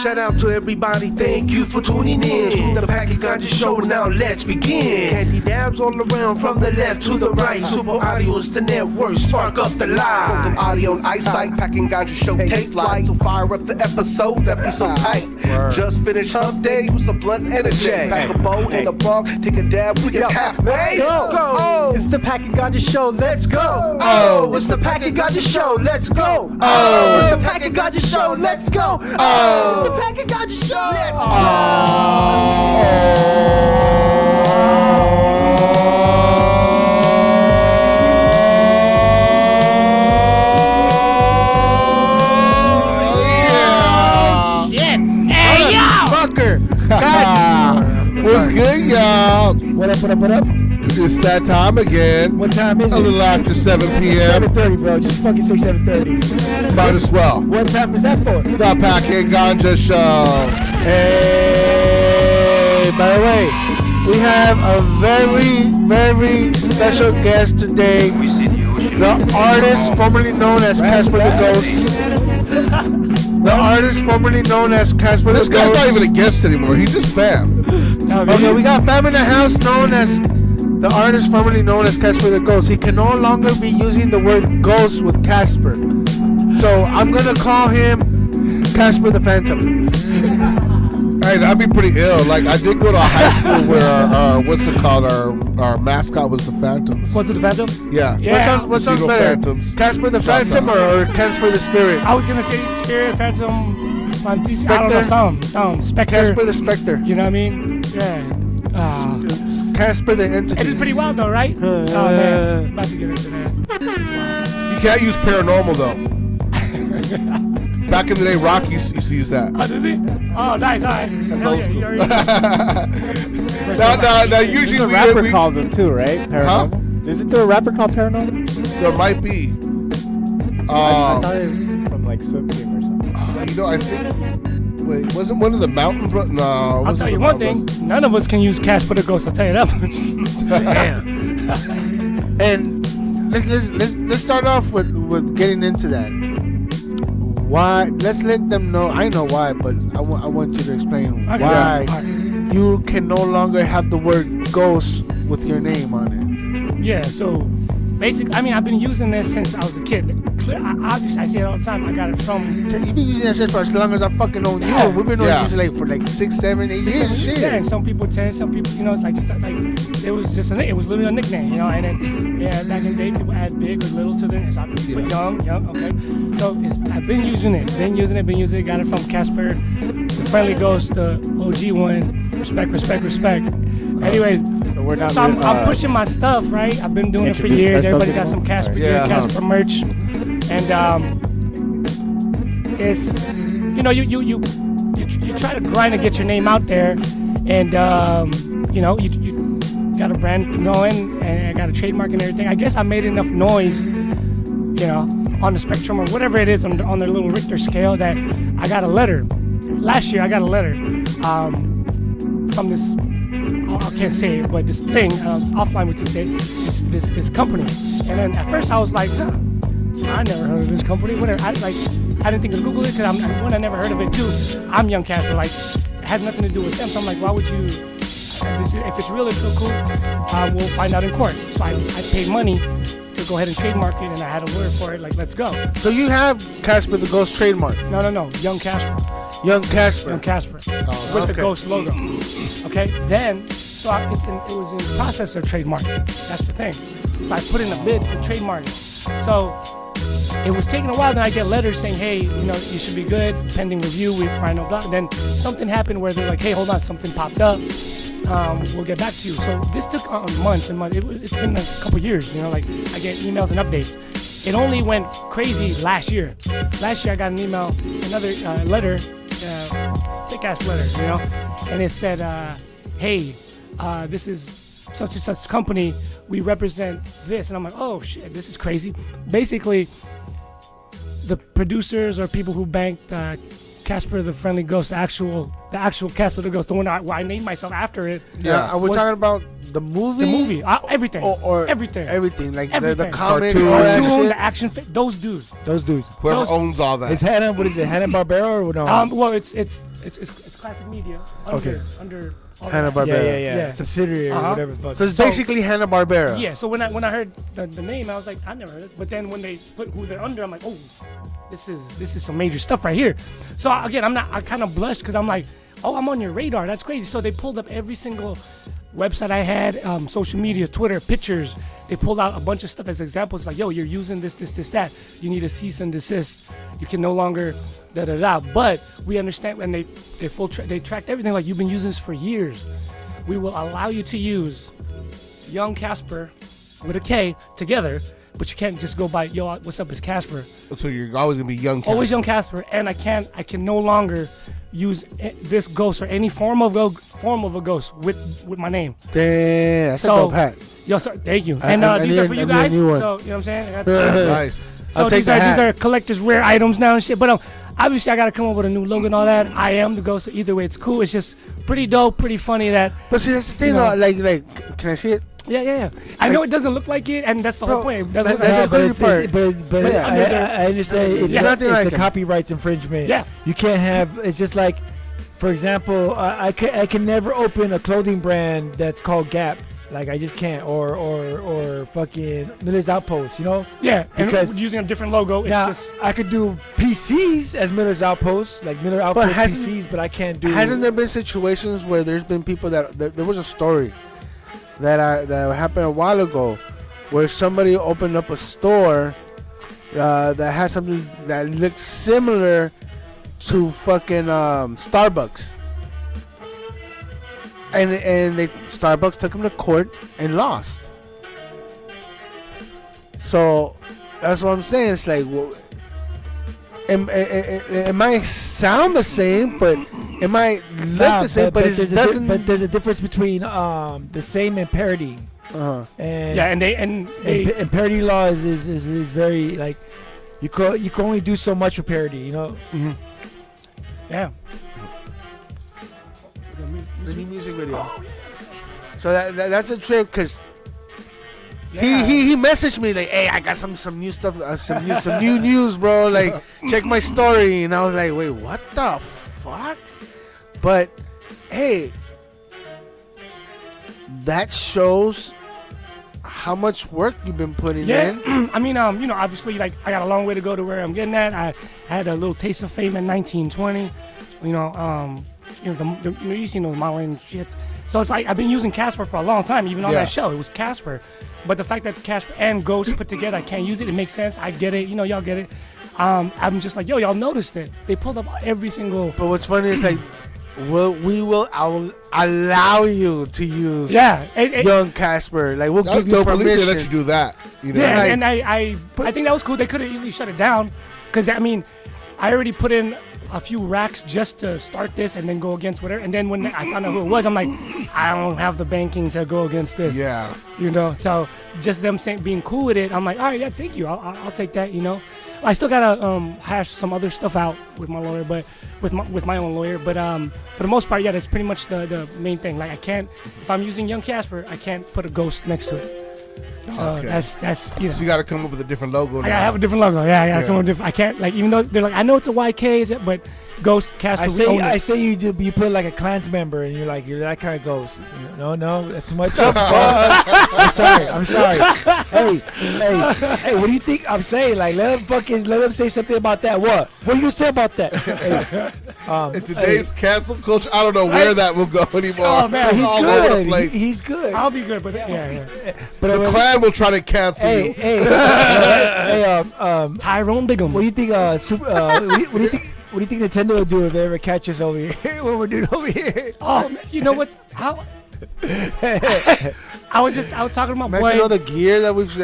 Shout out to everybody, thank you for tuning in to the Packet Ganja Show. Now let's begin. Candy dabs all around from the left to the right. Super Audio is the network, spark up the live. Both an audio and eyesight, Packing Ganja Show take flight. So fire up the episode, that be so tight. Just finished hump day, use the blunt energy. Pack a bowl in a bong, take a dab, we get halfway. Go. Oh, It's the Packet Ganja Show, let's go. Oh. It's the Packet Ganja Show, let's go. It's the Packet Ganja Show, let's go. It's the Packet Ganja Show, let's go. What's good, y'all? What up? It's that time again. What time is it? A little after 7 p.m. 7:30, bro. Just fucking say 7:30. Might as well. What time is that for? The Packet Ganja Show. Hey, by the way, we have a very, very special guest today. The artist formerly known as Kasper the Ghost. The artist formerly known as Kasper the This Ghost. guy's not even a guest anymore. He's just fam. Okay, we got fam in the house known as the artist formerly known as Kasper the Ghost. He can no longer be using the word ghost with Kasper. So I'm going to call him Kasper the Phantom. Hey, that'd be pretty ill. Like, I did go to a high school where our what's it called? Our mascot was the Phantoms. Was it the Phantom? Yeah. Yeah. What sounds Eagle better? Phantoms. Kasper the Phantom or Kasper the Spirit? I was gonna say Spirit, Phantom, I don't know, some Spectre. Kasper the Spectre. You know what I mean? Yeah. It's Kasper the Entity. It is pretty wild though, right? Oh man, about to get into that. You can't use paranormal though. Back in the day, Rocky used to use that. Oh, does he? Oh, nice. All right. That's Hell old yeah, school. you already Now, usually There's a rapper called them too, right? Paranormal. Isn't there a rapper called Paranormal? there might be. I thought it was from like Swim Team or something. I think. Wait, wasn't one of the mountain? No. I'll tell you one thing. None of us can use Kasper the Ghost. I'll tell you that much. Damn. And let's start off with getting into that. Why? Let's let them know. I know why, but I want you to explain Okay. why Yeah. you can no longer have the word ghost with your name on it. Yeah. So, basically, I mean, I've been using this since I was a kid. Obviously, I say it all the time. I got it from. You've been using that shit for as long as I fucking known you. Yeah. We've been using it for like 6, 7, 8 years. Shit. Yeah, and some people 10, some people, it's like it was just it was literally a nickname, and then back in the day people add big or little to it. So I put young, okay. So I've been using it, got it from Kasper, the Friendly Ghost, the OG one. Respect. Anyways, so I'm pushing my stuff, right? I've been doing it for years. Everybody got some Kasper gear, Kasper merch, and it's you try to grind to get your name out there, and you got a brand going, and I got a trademark and everything. I guess I made enough noise, on the spectrum or whatever it is on their little Richter scale that I got a letter. Last year I got a letter from this. I can't say it, but this thing offline we can say this company. And then at first I was like, I never heard of this company. Whatever. I didn't think to Google it because I never heard of it too. I'm young Kasper, like it has nothing to do with them. So I'm like, why would you? If it's real, it's real cool. We'll find out in court. So I paid money to go ahead and trademark it, and I had a word for it. Like, let's go. So you have Kasper the Ghost trademark? No, young Kasper. Young Kasper. With the Ghost logo. Okay. Then, it was in the process of trademark. That's the thing. So I put in a bid to trademark it. So it was taking a while. Then I get letters saying, hey, you should be good. Pending review. We find no blah. Then something happened where they're like, hey, hold on, something popped up. We'll get back to you. So this took months and months. It's been a couple years. I get emails and updates. It only went crazy last year. Last year I got an email, another letter, thick ass letter, and it said, hey, this is such and such company. We represent this, and I'm like, oh shit, this is crazy. Basically, the producers or people who banked Kasper the Friendly Ghost, the actual Kasper the Ghost, the one where I named myself after it. Yeah, are we talking about the movie? The movie, everything. Or everything. Everything, like everything. the comic, cartoon, the action, those dudes. Those dudes. Whoever owns all that. Is Hanna, what is it, Hanna-Barbera or no? Well, it's It's classic media. Okay. Under. all Hanna-Barbera. that. Yeah. Subsidiary or whatever. the fuck. So it's basically Hanna-Barbera. Yeah. So when I heard the name, I was like, I never heard it. But then when they put who they're under, I'm like, oh, this is some major stuff right here. So again, I kind of blushed because I'm like, oh, I'm on your radar. That's crazy. So they pulled up every single website I had, social media, Twitter, pictures. They pulled out a bunch of stuff as examples, like, yo, you're using this, that. You need a cease and desist. You can no longer da-da-da. But we understand when they tracked everything, like, you've been using this for years. We will allow you to use Young Kasper with a K together, but you can't just go by, yo, what's up, it's Kasper. So you're always gonna be Young Kasper. Always Young Kasper, and I can no longer use this ghost or any form of a ghost with my name. Damn, that's a dope hat. Yo, sir, thank you. And these are for you guys. So you know what I'm saying? Nice. So these are collector's rare items now and shit. But obviously I gotta come up with a new logo and all that. I am the ghost. So either way, it's cool. It's just pretty dope, pretty funny that. But see, that's the thing, though. Like, can I see it? Yeah. I know it doesn't look like it, and that's the whole point. It doesn't look that's like but I understand. It's a copyright infringement. Yeah. You can't have. It's just like, for example, I can never open a clothing brand that's called Gap. Like, I just can't. Or fucking Miller's Outpost. You know? Yeah. Because and using a different logo. It's now, just. I could do PCs as Miller's Outpost, like Miller Outpost PCs, but I can't do. Hasn't there been situations where there's been people that there was a story that happened a while ago, where somebody opened up a store that had something that looked similar to fucking Starbucks, and Starbucks took them to court and lost. So that's what I'm saying. It's like, well, it might sound the same, but it might look the same, but it doesn't. But there's a difference between the same and parody. And yeah, and parody law is very, like, you can only do so much with parody, you know. Mm-hmm. Yeah. The new music video. So that's a trip, because he messaged me like, hey, I got some new stuff, some new news, bro. Like, check my story. And I was like, wait, what the fuck? But hey, that shows how much work you've been putting in. I mean, obviously, like, I got a long way to go to where I'm getting at. I had a little taste of fame in 1920. You seen those modeling shits. So it's like I've been using Kasper for a long time, even on that show. It was Kasper. But the fact that Kasper and Ghost put together, I can't use it. It makes sense. I get it. Y'all get it. I'm just like, yo, y'all noticed it. They pulled up every single. But what's funny is, like, we will allow you to use Young Kasper. Like, we'll give you permission. Let you do that. You know? Yeah, and I think that was cool. They could have easily shut it down, because I mean, I already put in a few racks just to start this and then go against whatever. And then when I found out who it was, I'm like, I don't have the banking to go against this. Yeah. So just them being cool with it, I'm like, all right, yeah, thank you. I'll take that. I still gotta hash some other stuff out with my lawyer, but with my own lawyer. But for the most part, yeah, that's pretty much the main thing. Like, I can't, if I'm using Young Kasper, I can't put a ghost next to it. Okay. That's So you got to come up with a different logo. I gotta have a different logo. Yeah, I gotta come up with different. I can't, like, even though they're like, I know it's a YK, but Ghost Kasper. I say you put like a Clans member, and you're that kind of ghost. No, that's too much. I'm sorry. Hey, what do you think I'm saying? Like, let them say something about that. What do you say about that? In today's cancel culture, I don't know where that will go anymore. Oh man, he's all good. over the place. He's good. I'll be good, but yeah. But the Klan will try to cancel you. Tyrone Bigham. What do you think? What do you think Nintendo will do if they ever catch us over here? What we're doing over here? Oh, you know what? How? I was talking to my boy. Imagine all the gear that we've. I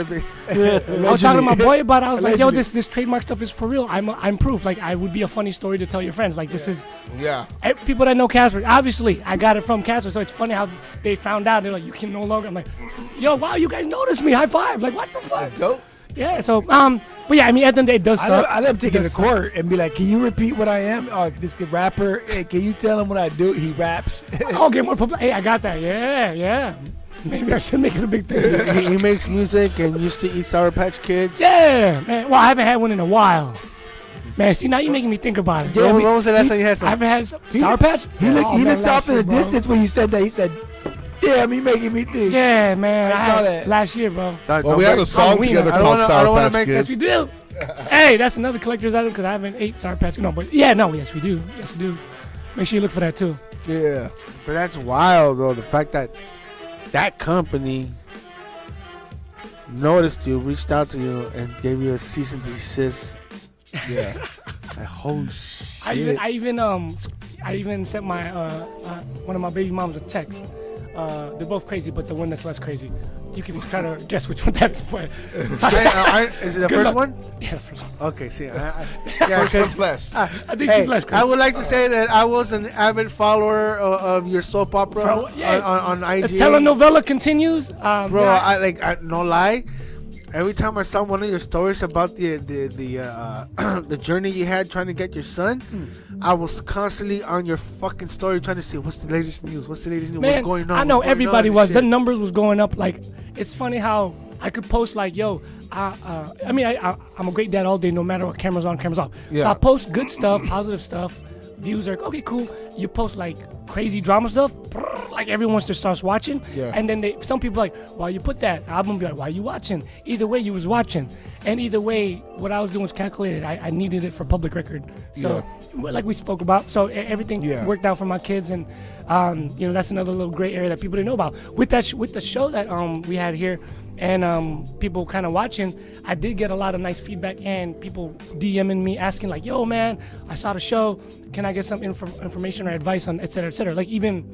was talking to my boy about it. I was like, yo, this trademark stuff is for real. I'm proof. Like, I would be a funny story to tell your friends. Like, this is. Yeah. People that know Kasper, obviously, I got it from Kasper. So it's funny how they found out. They're like, you can no longer. I'm like, yo, wow, you guys noticed me. High five. Like, what the fuck? That's dope. Yeah, so, but yeah, I mean, at the end of the day, it does suck. I let him take it to court and be like, can you repeat what I am? This good rapper, hey, can you tell him what I do? He raps. Oh, get more public. Hey, I got that. Yeah. Maybe I should make it a big thing. He makes music and used to eat Sour Patch Kids. Yeah, man. Well, I haven't had one in a while. Man, see, now you're making me think about it. When was the last time you had I some? haven't had some Sour Patch. He looked man, off last in the year, bro. distance when you said that. He said, "Damn, he making me think." Yeah, man. I saw had that. last year, bro. Well, we had a song Halloween, together I don't called wanna- I Sour don't wanna Patch make Yes, Kids. we do. Hey, that's another collector's item because I haven't ate Sour Patch. No, but yeah, no, yes, we do. Yes, we do. Make sure you look for that too. Yeah. But that's wild, though. The fact that that company noticed you, reached out to you, and gave you a cease and desist. Yeah. Like, holy shit. I even sent my one of my baby moms a text. They're both crazy, but the one that's less crazy. You can try to guess which one that's. But so Is it the Good first luck. one? yeah, the first one. Okay, see. Yeah, Because First less. I think hey, she's less crazy. I would like to say that I was an avid follower of your soap opera Bro, yeah. on The IG. telenovela continues. Bro, yeah, I no lie. Every time I saw one of your stories about the journey you had trying to get your son, I was constantly on your fucking story trying to see what's the latest news, what's man, what's going on. I know what's going everybody on, was. shit. The numbers was going up. Like, it's funny how I could post like, yo, I'm a great dad all day, no matter what, cameras on, cameras off. So Yeah. I post good stuff, positive stuff. Views are okay, cool. You post like crazy drama stuff, like everyone just starts watching. Yeah. And then some people like, why you put that? I'm gonna be like, why you watching? Either way, you was watching, and either way, what I was doing was calculated. I needed it for public record. So, like we spoke about, so everything Yeah. worked out for my kids, and that's another little gray area that people didn't know about. With that, with the show that we had here. And people kind of watching, I did get a lot of nice feedback and people DMing me asking like, yo man, I saw the show, can I get some information or advice on et cetera, et cetera. Like even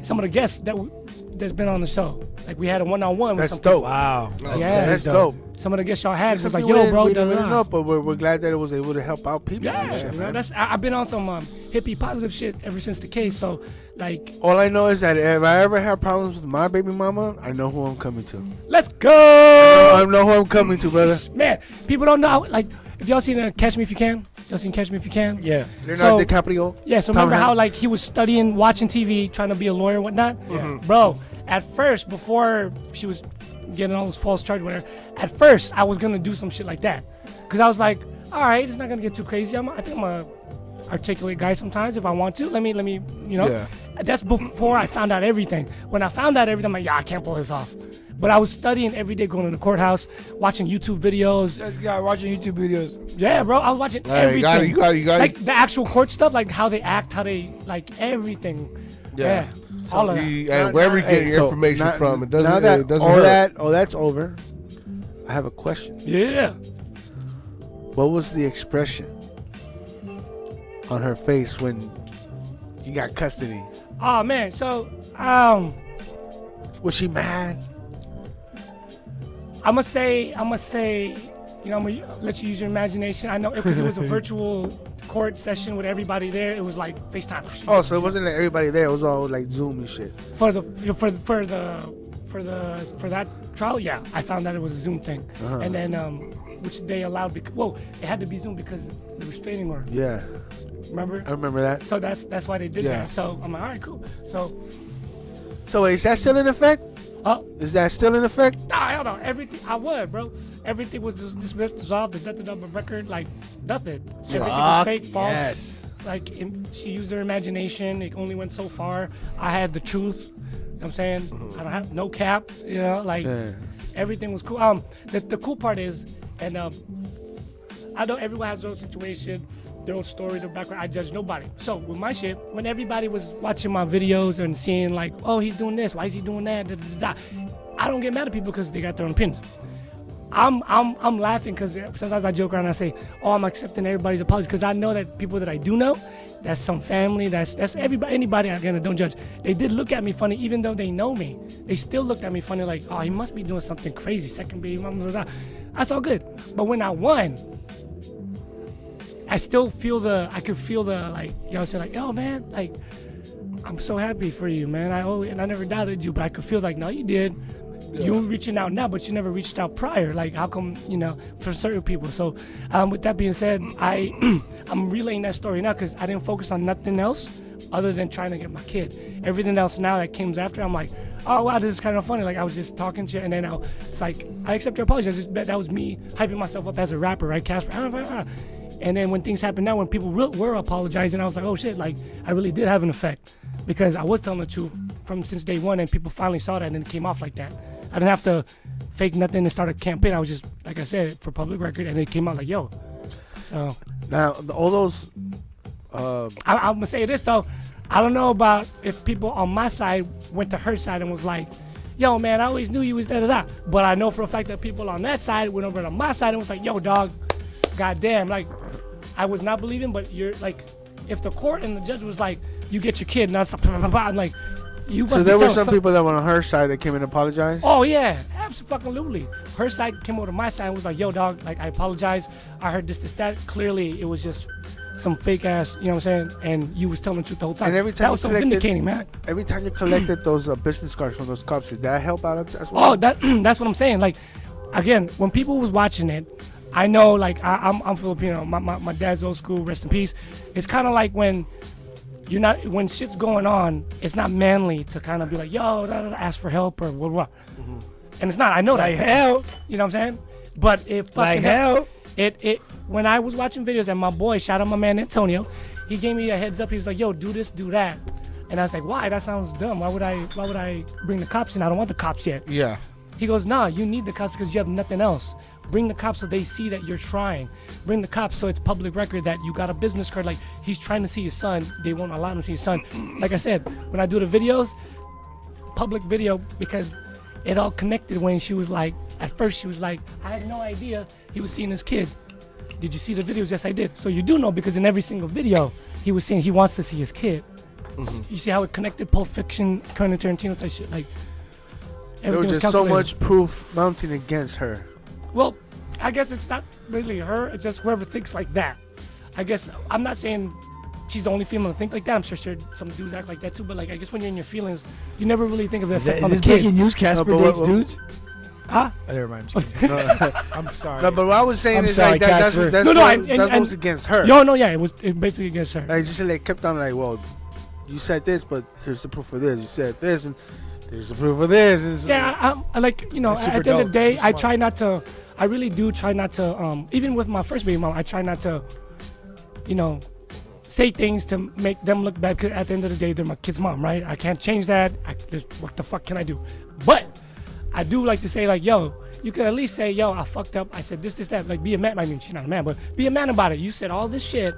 some of the guests that's been on the show, like we had a one-on-one with That's some dope. Wow. Yeah, that's dope. Some of the guests y'all had was like, Something yo we bro, didn't da-da-da. know, but we're glad that it was able to help out people. and Yeah, shit, you know, man. I've been on some hippie positive shit ever since the case. So like, All I know is that if I ever have problems with my baby mama, I know who I'm coming to. let's go. I know who I'm coming to, brother. Man, people don't know how, like, if y'all seen Catch Me If You Can, y'all seen Catch Me If You Can? Yeah. Leonardo DiCaprio. Yeah, so Tom remember how Hanks. like he was studying, watching TV, trying to be a lawyer and whatnot? Mm-hmm. Bro, at first, before she was getting all those false charges, whatever, at first I was gonna do some shit like that. Cause I was like, all right, it's not gonna get too crazy. I think I'm a articulate guy sometimes if I want to. Let me, you know. Yeah. That's before I found out everything. When I found out everything, I'm like, yeah, I can't pull this off. But I was studying every day, going to the courthouse, watching YouTube videos. This guy watching YouTube videos. Yeah, bro, I was watching Hey, everything. you got it. Like the actual court stuff, like how they act, how they like everything. Yeah. All of that. And wherever you get your information from, it doesn't. Now that it doesn't all hurt. that's over, I have a question. Yeah. What was the expression on her face when you got custody? Oh man, so Was she mad? I'm gonna say, you know, I'm gonna let you use your imagination. I know because it was a virtual court session with everybody there. It was like FaceTime. Oh, so it wasn't like everybody there. It was all like Zoom and shit. For that trial, yeah, I found out it was a Zoom thing, and then which they allowed because it had to be Zoom because the restraining order. Yeah, Remember? I remember that. So that's why they did Yeah. that. So I'm like, all right, cool. So So wait, is that still in effect? Is that still in effect? nah, hell no. Everything I would, bro. Everything was just dismissed, dissolved, deducted up a record, like nothing. Everything was fake, false. Yes. Like she used her imagination. It only went so far. I had the truth. You know what I'm saying? I don't have no cap. You know, like Yeah. everything was cool. The cool part is, and I know everyone has their own situation, their own story, their background. I judge nobody. So with my shit, when everybody was watching my videos and seeing like, oh, he's doing this, why is he doing that? Da, da, da, da, I don't get mad at people because they got their own opinions. I'm laughing because sometimes I joke around and I say, oh, I'm accepting everybody's apologies because I know that people that I do know, that's some family, that's everybody, anybody, again, don't judge. They did look at me funny even though they know me. They still looked at me funny like, oh, he must be doing something crazy, second baby mama, blah, blah, blah. That's all good. But when I won, I still feel I could feel the like, you know, say like, oh man, like, I'm so happy for you, man. I never doubted you, but I could feel like, no, you did. You're reaching out now, but you never reached out prior. Like, how come, you know, for certain people? So, with that being said, I'm relaying that story now because I didn't focus on nothing else other than trying to get my kid. Everything else now that comes after, I'm like, oh wow, this is kind of funny. Like I was just talking shit, and then it's like, I accept your apology. That was me hyping myself up as a rapper, right, Kasper? And then when things happen now, when people were apologizing, I was like, oh shit, like I really did have an effect because I was telling the truth since day one, and people finally saw that, and it came off like that. I didn't have to fake nothing and start a campaign. I was just, like I said, for public record, and it came out like, yo. So now all those. I'm gonna say this though, I don't know about if people on my side went to her side and was like, yo man, I always knew you was da-da-da. But I know for a fact that people on that side went over to my side and was like, yo dog, goddamn, like I was not believing, but you're like, if the court and the judge was like, you get your kid, and I'm like, you must So be there were telling some people that were on her side that came in and apologized? Oh yeah, absolutely. Her side came over to my side and was like, yo dog, like I apologize, I heard this, that. Clearly it was just some fake ass, you know what I'm saying? And you was telling the truth the whole time. And every time that was so vindicating, man. Every time you collected those business cards from those cops, did that help out as well? Oh, that's what I'm saying. Like, again, when people was watching it, I know, like, I'm Filipino. My dad's old school, rest in peace. It's kind of like when shit's going on, it's not manly to kind of be like, yo, ask for help or what. Mm-hmm. And it's not. I know that. Like hell. You know what I'm saying? But it fucking Like hell. It when I was watching videos and my boy, shout out my man Antonio, he gave me a heads up. He was like, yo, do this, do that. And I was like, why? That sounds dumb. Why would I bring the cops in? I don't want the cops yet. Yeah. He goes, nah, you need the cops because you have nothing else. Bring the cops so they see that you're trying. Bring the cops so it's public record that you got a business card. Like, he's trying to see his son. They won't allow him to see his son. Like I said, when I do the videos, public video, because it all connected when she was like, at first she was like, I had no idea he was seeing his kid. Did you see the videos? Yes, I did. So you do know, because in every single video, he was saying he wants to see his kid. Mm-hmm. You see how it connected? Pulp Fiction, Quentin Tarantino type shit. Like, there was just so much proof mounting against her. Well, I guess it's not really her. It's just whoever thinks like that. I guess I'm not saying she's the only female to think like that. I'm sure some dudes act like that too. But like, I guess when you're in your feelings, you never really think of the effect on the Is kid. breaking news? Casper dates dudes? Huh? Oh, never mind. I'm, just kidding. I'm sorry. No, but what I was saying I'm is sorry, like that's Kasper. that was against her. No, yeah, it was basically against her. Like, just like kept on like, well, you said this, but here's the proof of this. You said this, and there's the proof of this. And Yeah, I like, you know, at the end of the day, I try not to. I really do try not to. Even with my first baby mom, I try not to, you know, say things to make them look bad. Cause at the end of the day, they're my kid's mom, right? I can't change that. What the fuck can I do? But I do like to say, like, yo, you could at least say, yo, I fucked up. I said this, that. Like, be a man. I mean, she's not a man, but be a man about it. You said all this shit.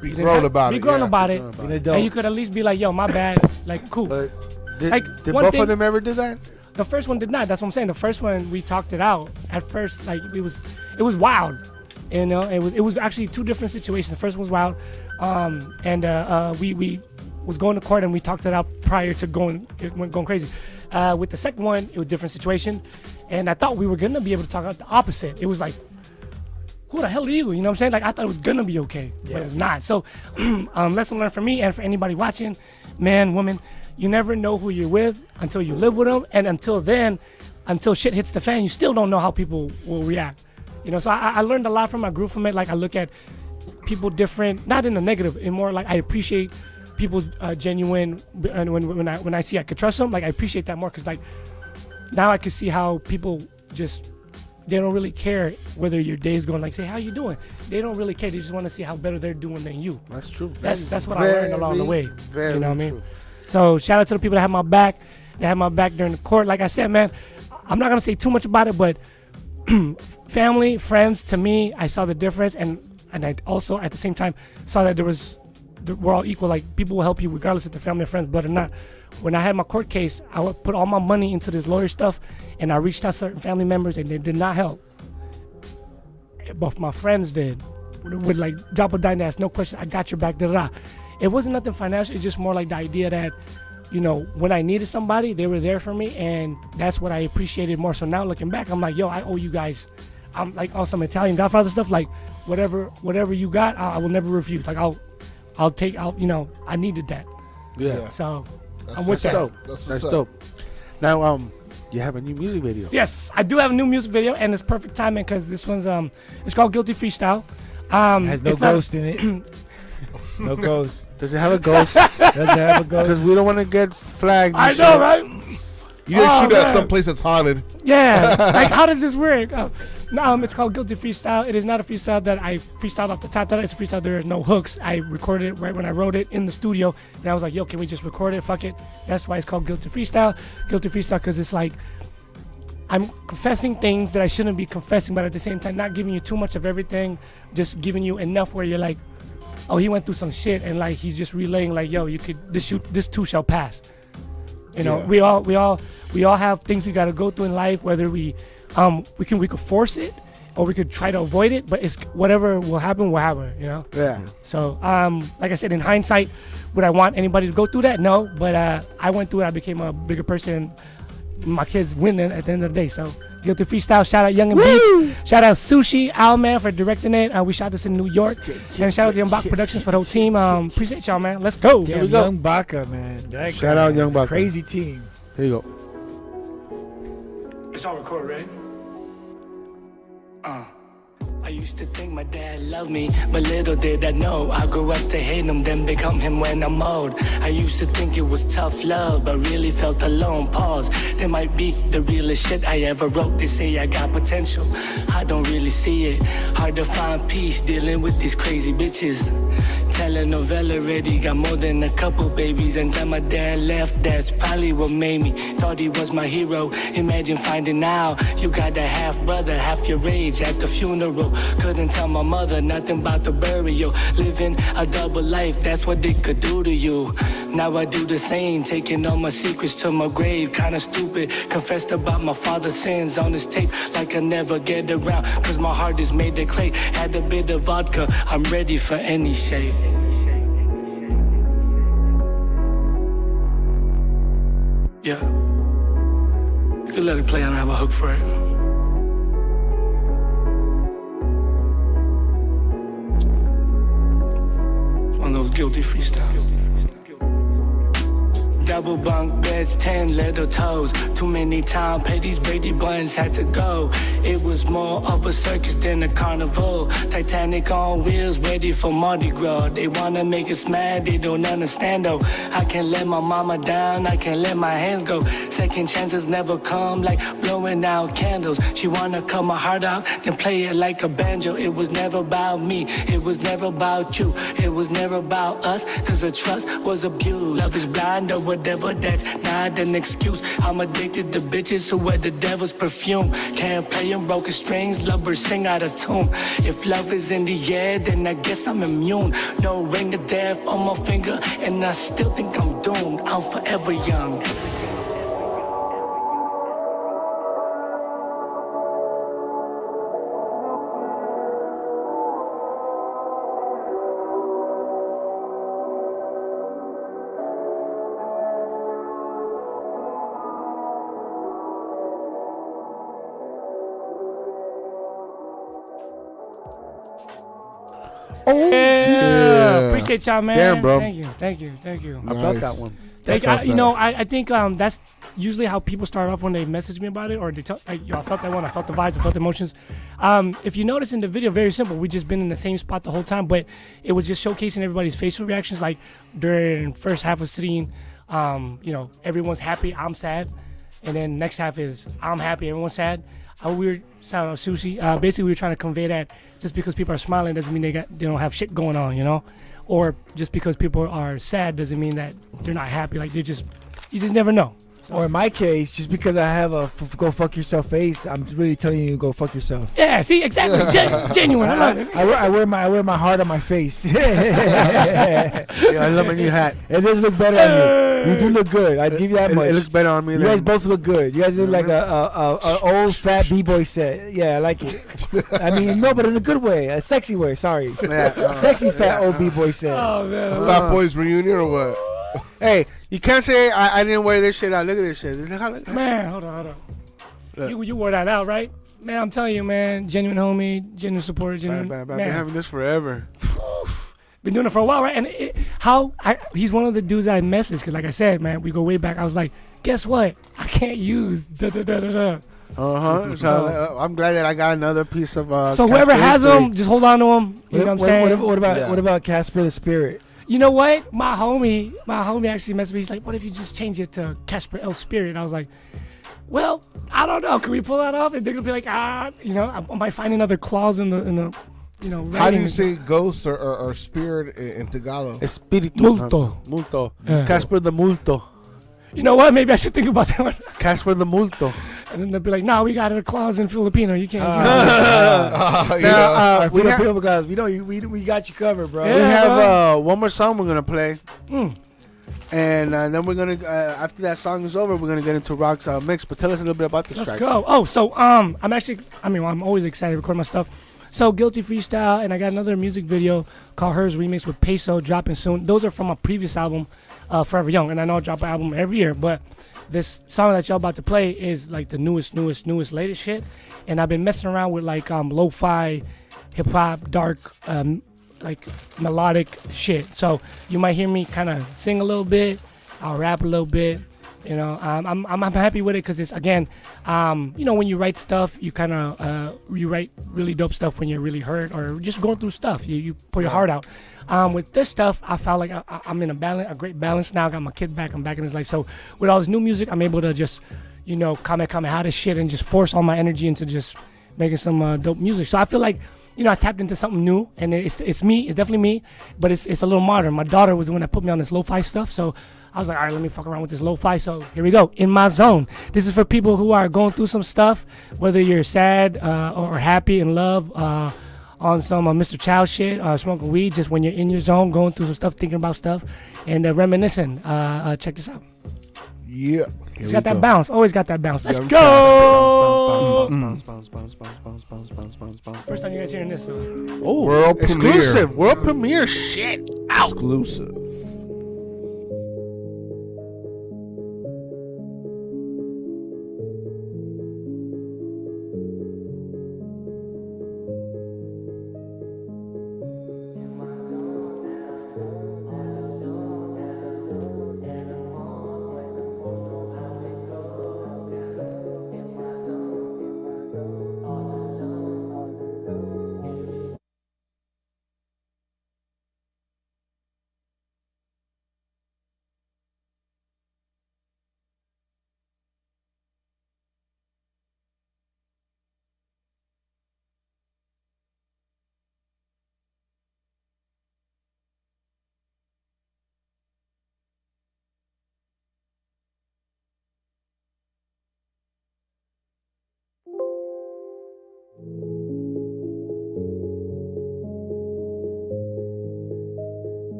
Be grown about it. Be grown about it. And you could at least be like, yo, my bad. Like, cool. But did one both thing- of them ever do that? The first one did not. That's what I'm saying. The first one, we talked it out. At first, like, it was wild. You know, it was actually two different situations. The first one was wild, and we was going to court and we talked it out prior to going crazy. With the second one, it was a different situation, and I thought we were gonna be able to talk out the opposite. It was like, who the hell are you? You know what I'm saying? Like, I thought it was gonna be okay, but it was not. So, lesson learned for me and for anybody watching, man, woman, you never know who you're with until you live with them, and until shit hits the fan, you still don't know how people will react. You know, so I learned a lot from it. I grew from it. Like, I look at people different, not in a negative, in more like I appreciate people's genuine, and when I see I could trust them, like, I appreciate that more, because like now I can see how people just, they don't really care whether your day is going, like, say, how you doing? They don't really care. They just want to see how better they're doing than you. That's true. That's what I learned along the way. Very You know what I mean? true. So shout out to the people that had my back. They had my back during the court. Like I said, man, I'm not gonna say too much about it, but family, friends, to me, I saw the difference, and I also at the same time saw that we're all equal. Like, people will help you regardless if they're family or friends, blood or not. When I had my court case, I would put all my money into this lawyer stuff, and I reached out to certain family members, and they did not help. But my friends did. Would like drop a dime, ask no question, I got your back, da-da-da. It wasn't nothing financial. It's just more like the idea that, you know, when I needed somebody, they were there for me, and that's what I appreciated more. So now looking back, I'm like, yo, I owe you guys. I'm like on some Italian Godfather stuff, like whatever you got, I will never refuse. Like, I'll take, you know, I needed that. Yeah. So That's I'm with that. dope. That's That's what's dope. Now, you have a new music video. Yes, I do have a new music video, and it's perfect timing because this one's it's called Guilty Freestyle. Has no it's not- ghost in it. No ghost. Does it have a ghost? Doesn't have a ghost. Because we don't want to get flagged. and I shit. know, right? You didn't Oh, shoot it at man. some place that's haunted. Yeah, like how does this work? It's called Guilty Freestyle. It is not a freestyle that I freestyled off the top. That is a freestyle. There is no hooks. I recorded it right when I wrote it in the studio, and I was like, "Yo, can we just record it? Fuck it." That's why it's called Guilty Freestyle. Guilty Freestyle because it's like I'm confessing things that I shouldn't be confessing, but at the same time, not giving you too much of everything, just giving you enough where you're like, "Oh, he went through some shit," and like he's just relaying like, "Yo, you could this too shall pass." You know, we all have things we gotta go through in life. Whether we could force it or we could try to avoid it, but it's whatever will happen. You know. Yeah. So like I said, in hindsight, would I want anybody to go through that? No, but I went through it. I became a bigger person. My kids winning at the end of the day. So Guilty Freestyle. Shout out Young and Beats. Shout out Sushi Owlman for directing it. We shot this in New York. And shout out to Young Bach Productions for the whole team. Appreciate y'all, man. Let's go. Yeah, Here we go. Young Baka, man. That Shout guy, out Young Baka. Crazy team. Here you go. It's on record, right? I used to think my dad loved me, but little did I know I grew up to hate him, then become him when I'm old. I used to think it was tough love, but really felt alone. Pause. That might be the realest shit I ever wrote. They say I got potential, I don't really see it. Hard to find peace dealing with these crazy bitches. Telenovela already got more than a couple babies, and then my dad left. That's probably what made me thought he was my hero. Imagine finding out you got a half brother, half your age at the funeral. Couldn't tell my mother nothing about the burial. Living a double life, that's what they could do to you. Now I do the same, taking all my secrets to my grave. Kinda stupid, confessed about my father's sins on his tape, like I never get around, cause my heart is made of clay. Add a bit of vodka, I'm ready for any shade. Yeah. You could let it play, I don't have a hook for it. On those guilty freestyles. Double bunk beds, 10 little toes. Too many times, pay these Brady buns had to go. It was more of a circus than a carnival. Titanic on wheels, ready for Mardi Gras. They wanna make us mad, they don't understand though. I can't let my mama down, I can't let my hands go. Second chances never come, like blowing out candles. She wanna cut my heart out, then play it like a banjo. It was never about me, it was never about you. It was never about us, cause the trust was abused. Love is blind or whatever, that's not an excuse. I'm addicted to bitches who wear the devil's perfume. Can't play on broken strings, lovers sing out of tune. If love is in the air, then I guess I'm immune. No ring of death on my finger, and I still think I'm doomed. I'm forever young. Yeah. Appreciate y'all, man. Damn, bro. Thank you. I felt that one. Thank felt you that. know, I think that's usually how people start off when they message me about it, or they tell, like, yo, I felt that one, I felt the vibes, I felt the emotions. If you notice in the video, very simple. We just been in the same spot the whole time, but it was just showcasing everybody's facial reactions. Like during first half of scene, everyone's happy, I'm sad, and then next half is I'm happy, everyone's sad. We were sounding sushi. Basically, we were trying to convey that just because people are smiling doesn't mean they don't have shit going on, you know, or just because people are sad doesn't mean that they're not happy. Like you just never know. Or in my case, just because I have a go fuck yourself face, I'm really telling you to go fuck yourself. Yeah, see, exactly, genuine. I love it. I wear my heart on my face. Yeah, I love my new hat. It does look better on you. You do look good. I give you that much. It looks better on me. You guys both look good. You guys look like a old fat b-boy set. Yeah, I like it. I mean, no, but in a good way, a sexy way. Sorry, sexy fat old b-boy set. Oh man, Fat Boys reunion or what? Hey, you can't say I didn't wear this shit out. Look at this shit. man, hold on. You wore that out, right? Man, I'm telling you, man, genuine homie, genuine supporter, genuine. Been Man, having this forever. been doing it for a while, right? And he's one of the dudes that I messaged, because like I said, man, we go way back. I was like, guess what? I can't use da-da-da-da-da. So I'm glad that I got another piece of. So whoever has them, just hold on to them. You know what I'm saying? What about Kasper the Spirit? You know what? My homie actually messaged me. He's like, "What if you just change it to Kasper El Spirit?" I was like, "Well, I don't know. Can we pull that off?" And they're gonna be like, I might find another clause in the. How do you say ghost or spirit in Tagalog? Espíritu. Multo. Yeah. Kasper the Multo. You know what? Maybe I should think about that one. Kasper the Multo. And then they'll be like, "No, we got a clause in Filipino. You can't." Now, we Filipino guys, we got you covered, bro. Yeah. we have one more song we're gonna play, Mm. and then we're gonna after that song is over, we're gonna get into Rock's mix. But tell us a little bit about this Let's track. go. Oh, so I'm always excited to record my stuff. So Guilty Freestyle, and I got another music video called Hers Remix with Peso dropping soon. Those are from my previous album, Forever Young, and I know I drop an album every year, but this song that y'all about to play is like the newest, latest shit. And I've been messing around with like lo-fi, hip hop, dark, like melodic shit. So you might hear me kind of sing a little bit. I'll rap a little bit. You know, I'm happy with it because it's, again, when you write stuff, you kind of you write really dope stuff when you're really hurt or just going through stuff. You put your heart out. With this stuff, I felt like I'm in a great balance now. I got my kid back. I'm back in his life. So with all this new music, I'm able to just, kamehameha this shit and just force all my energy into just making some dope music. So I feel like, I tapped into something new, and it's me. It's definitely me, but it's a little modern. My daughter was the one that put me on this lo-fi stuff, so I was like, all right, let me fuck around with this lo-fi. So here we go. In My Zone. This is for people who are going through some stuff, whether you're sad or happy, in love, on some Mr. Chow shit, smoking weed, just when you're in your zone, going through some stuff, thinking about stuff, and reminiscing. Check this out. Yeah. It's got that bounce. Always got that bounce. Let's Young go. First time you guys hearing this song. Oh, World exclusive. World premiere shit. Exclusive.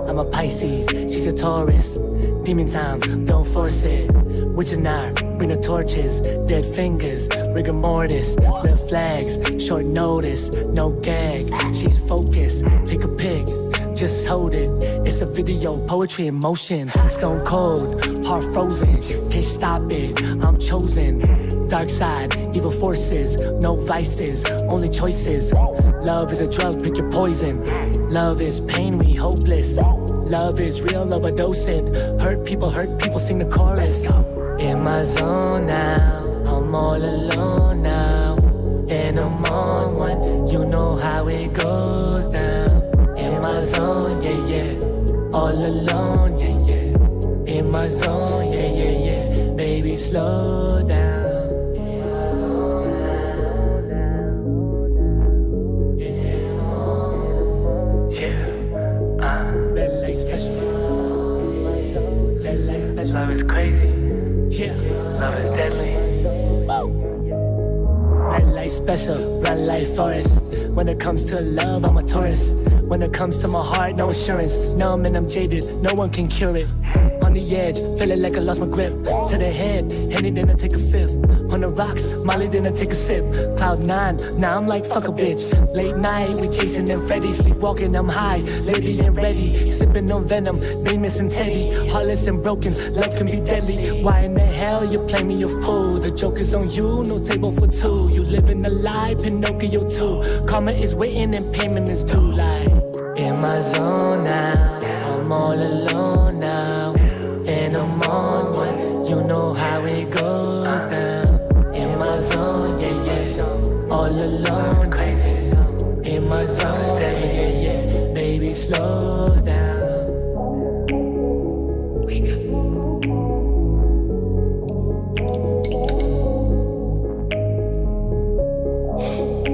I'm a Pisces, she's a Taurus. Demon time, don't force it. Witch and I, bring the torches. Dead fingers, rigor mortis. Red flags, short notice, no gag. She's focused, take a pic, just hold it. It's a video, poetry in motion. Stone cold, heart frozen. Can't stop it, I'm chosen. Dark side, evil forces, no vices, only choices. Love is a drug, pick your poison. Love is pain, we hopeless. Love is real, overdosing. Hurt people, sing the chorus. In my zone now, I'm all alone now. And I'm on one, you know how it goes down. In my zone, yeah, yeah. All alone, yeah, yeah. In my zone, yeah, yeah, yeah. Baby, slow down. Love is crazy, yeah. Love is deadly. Red light special, red light forest. When it comes to love, I'm a tourist. When it comes to my heart, no insurance. Numb and I'm jaded, no one can cure it. On the edge, feeling like I lost my grip. To the head, Henny then I take a fifth. On the rocks, Molly then I take a sip. Cloud 9, now I'm like fuck a bitch. Late night, we Jason and Freddy. Sleepwalking, I'm high, lady and ready. Sipping on venom, they missing Teddy. Heartless and broken, love can be deadly. Why in the hell you play me a fool? The joke is on you, no table for two. You living a lie, Pinocchio too. Karma is waiting and payment is due. Like in my zone now, I'm all alone now. And I'm on one, you know how it goes down. In my zone, yeah, yeah, all alone, baby. In my zone, yeah, yeah, yeah, baby, slow down. Wake up.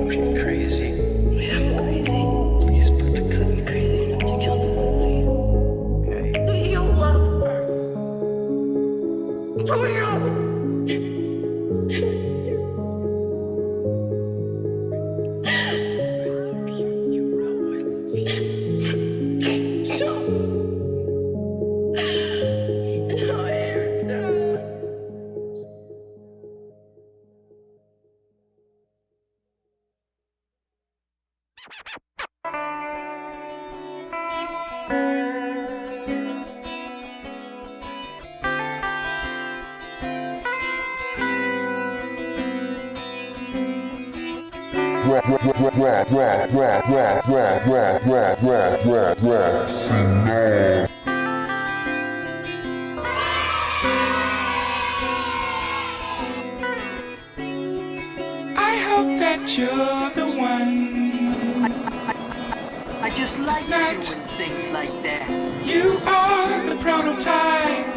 Are you crazy? Yeah, I'm crazy. Please put the cut in crazy enough to kill the movie. Okay. Do you love her? Do you? I hope that you're the one. I just like Not doing things like that. You are the prototype.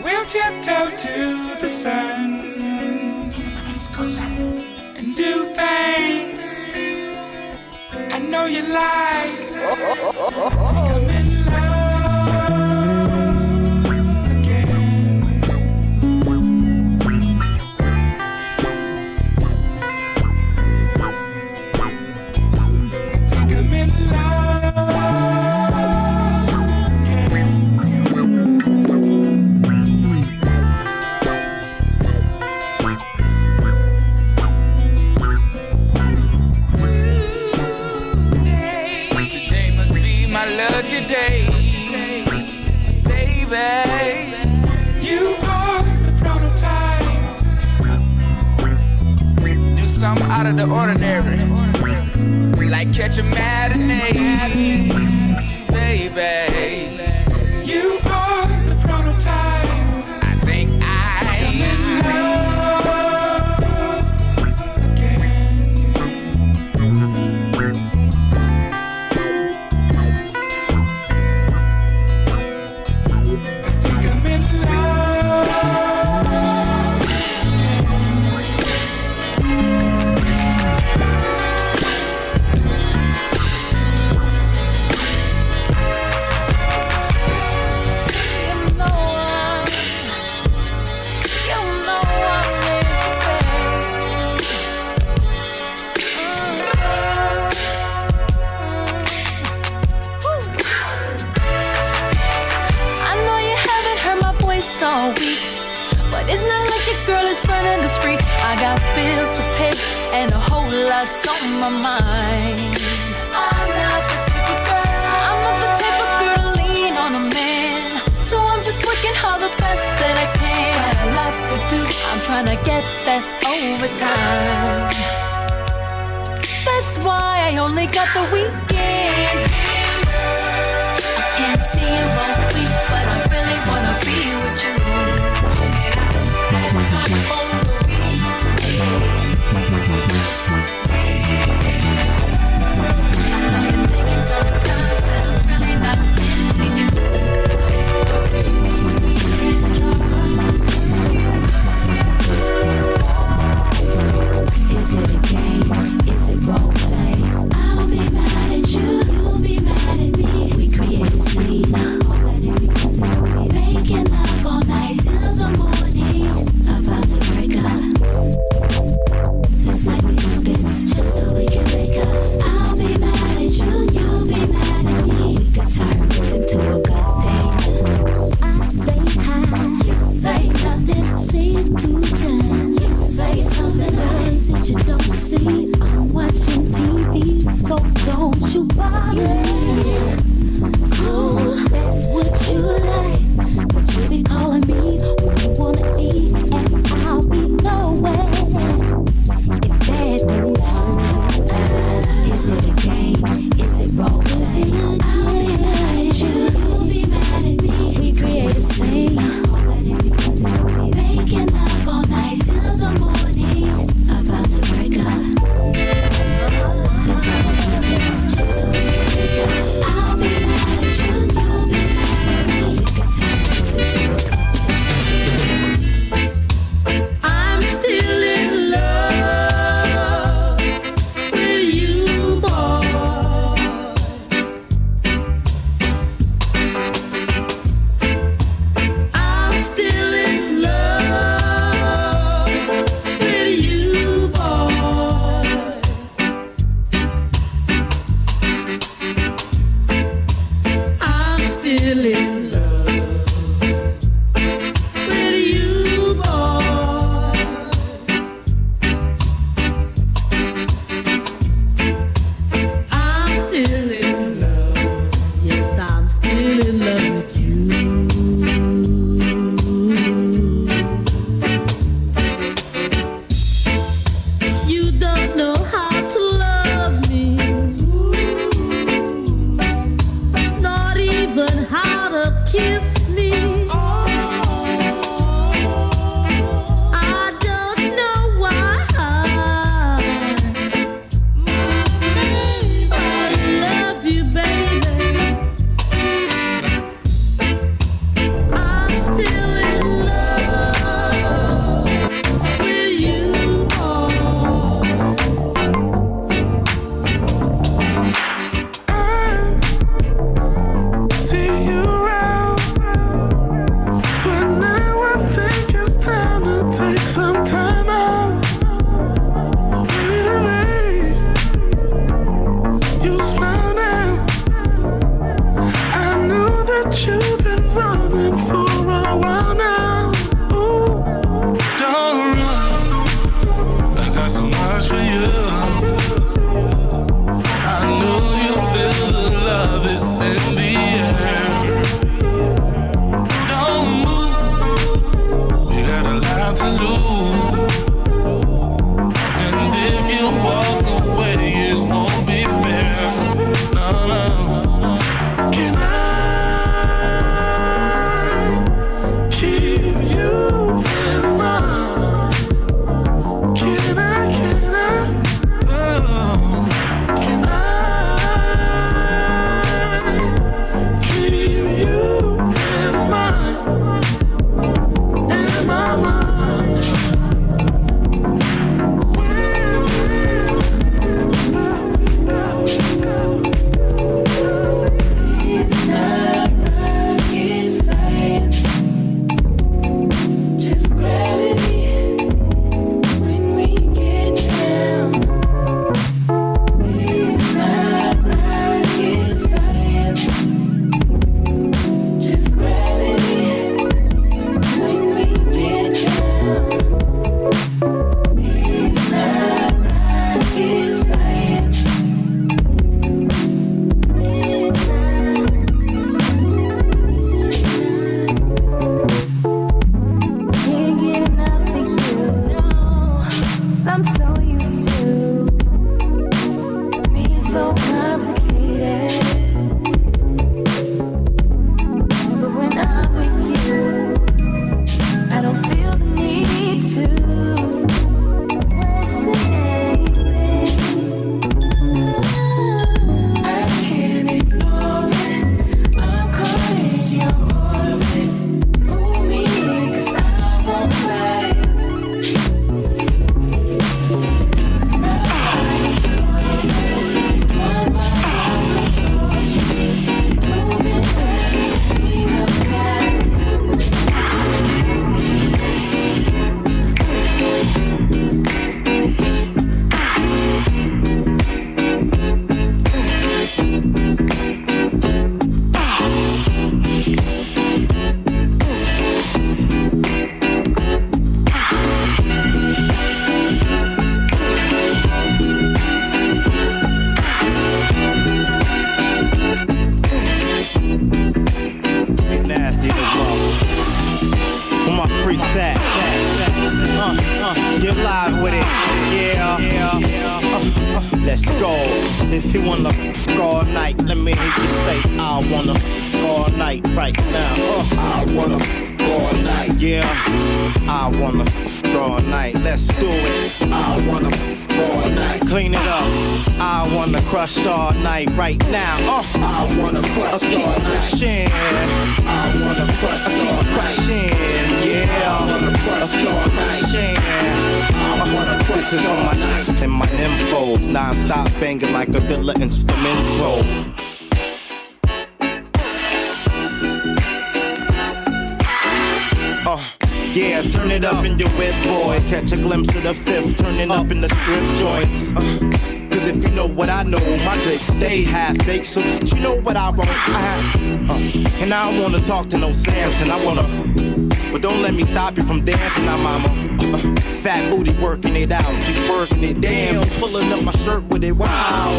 We'll tiptoe to the sun and do things I know you like. Come in love again. I think I'm in love again. Today must be my lucky day, baby. You are the prototype. Do something out of the ordinary, like catch a matinee, baby. You are the prototype. I think I'm in love again. I think I'm in love. All week, but it's not like your girl is running the streets. I got bills to pay and a whole lot's on my mind. I'm not the type of girl. I'm not the type of girl to lean on a man, so I'm just working hard the best that I can. Got a lot to do. I'm trying to get that overtime. That's why I only got the weekends. I can't see you all week, but I really wanna be with you. Is it a game? Is it role play? I'll be mad at you. You'll be for you. I know you feel the love that's in the air. Don't move, you got a lot to lose. And if you walk away, it won't be fair. No, no. Can I keep you in mind? Can I, oh, can I keep you in mind, in my mind? It's not rocket science, just gravity. When we get down, it's not rocket science, just gravity. When we get down, it's not rocket science. Can't get enough of you, no. 'Cause I'm so used to being so complicated. But when I'm with you, I don't feel the need to question anything. I can't ignore it. I'm caught in your orbit. Pull me in 'cause I won't fight. Get nasty in this motherfucker. Where my freaks at? Get live with it. Yeah. Let's go. If you wanna f all night, let me hear you say, I wanna f all night right now. I wanna f all night. Yeah. I wanna f all night. Let's do it. I wanna f all night. Clean it up. I wanna crush all night right now. I wanna crush all night. I wanna crush all night. Yeah. I wanna crush all night. This is on my and my nymphos, non-stop banging like a villa instrumental. Yeah, turn it up in your whip, boy. Catch a glimpse of the fifth, turning up in the strip joints. Cause if you know what I know, my drinks stay half-baked, so you know what I want. And I don't wanna talk to no Samson, I wanna, but don't let me stop you from dancing now, mama. Fat booty working it out, you working it, damn. Pulling up my shirt with it, wow.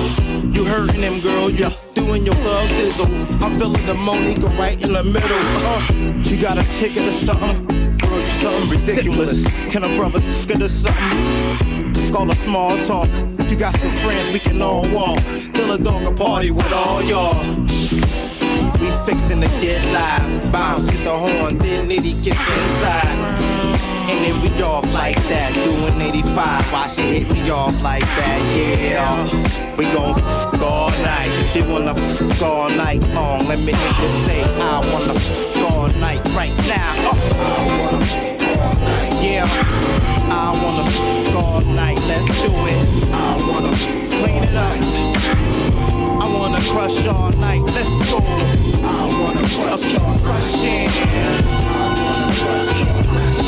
You hurting them, girl, you doing your thug dizzle. I'm feeling the Monica right in the middle. You got a ticket or something? Girl, you something ridiculous. Can a brother get us something? Call a small talk. You got some friends, we can all walk. Till a dog a party with all y'all. We fixin' to get live. Bounce, hit the horn, then Nitty gets inside. And then we off like that, doing 85. Why she hit me off like that, yeah. We gon' f*** all night. If you wanna f*** all night long, let me hear you say, I wanna f*** all night right now. I wanna f*** all night. Yeah, I wanna f*** all night, let's do it. I wanna clean it up. I wanna crush all night, let's go. I wanna crush all night. Crushing. I wanna crush all night.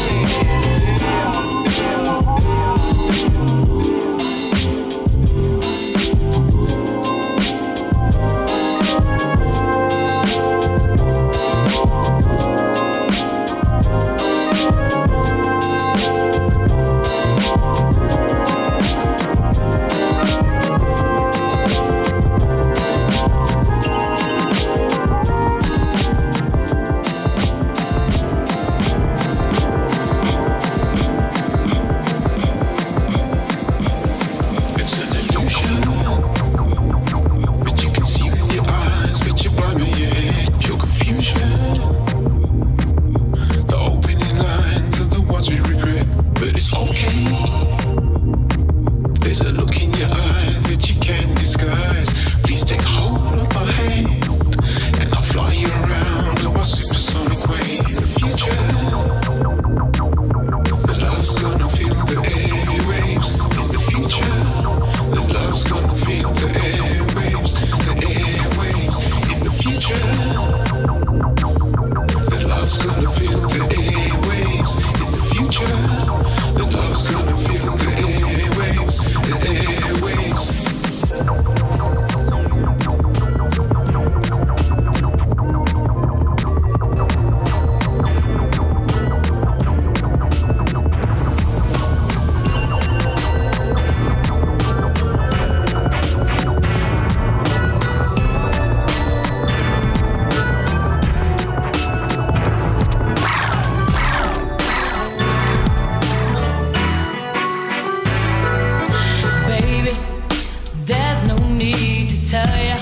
tell ya.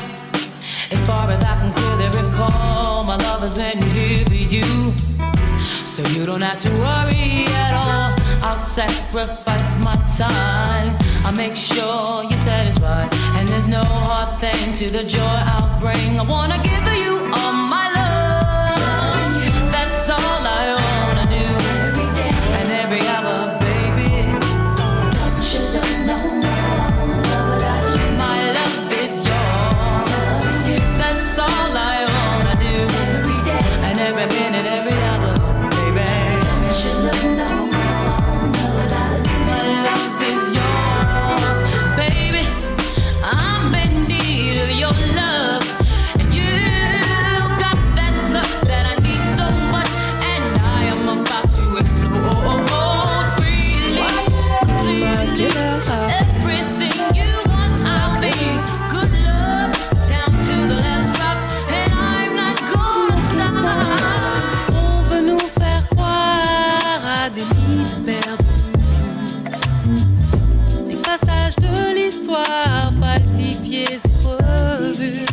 As far as I can clearly recall, my love has been here for you. So you don't have to worry at all. I'll sacrifice my time. I'll make sure you're satisfied. And there's no hard thing to the joy I'll bring. I wanna give you all my love. That's all I wanna do. Every day and every hour, baby. Don't you love no more? My love is yours. That's all I wanna do. Every day and every minute, every hour, baby. Don't you love no more? My love is yours, baby. I'm in need of your love, and you got that touch that I need so much, and I am about to explode freely. Everything you want, I'll be. Good love down to the last drop, and I'm not gonna stop. On veut nous faire croire à des mythes perdus, des passages de l'histoire falsifiés et revus,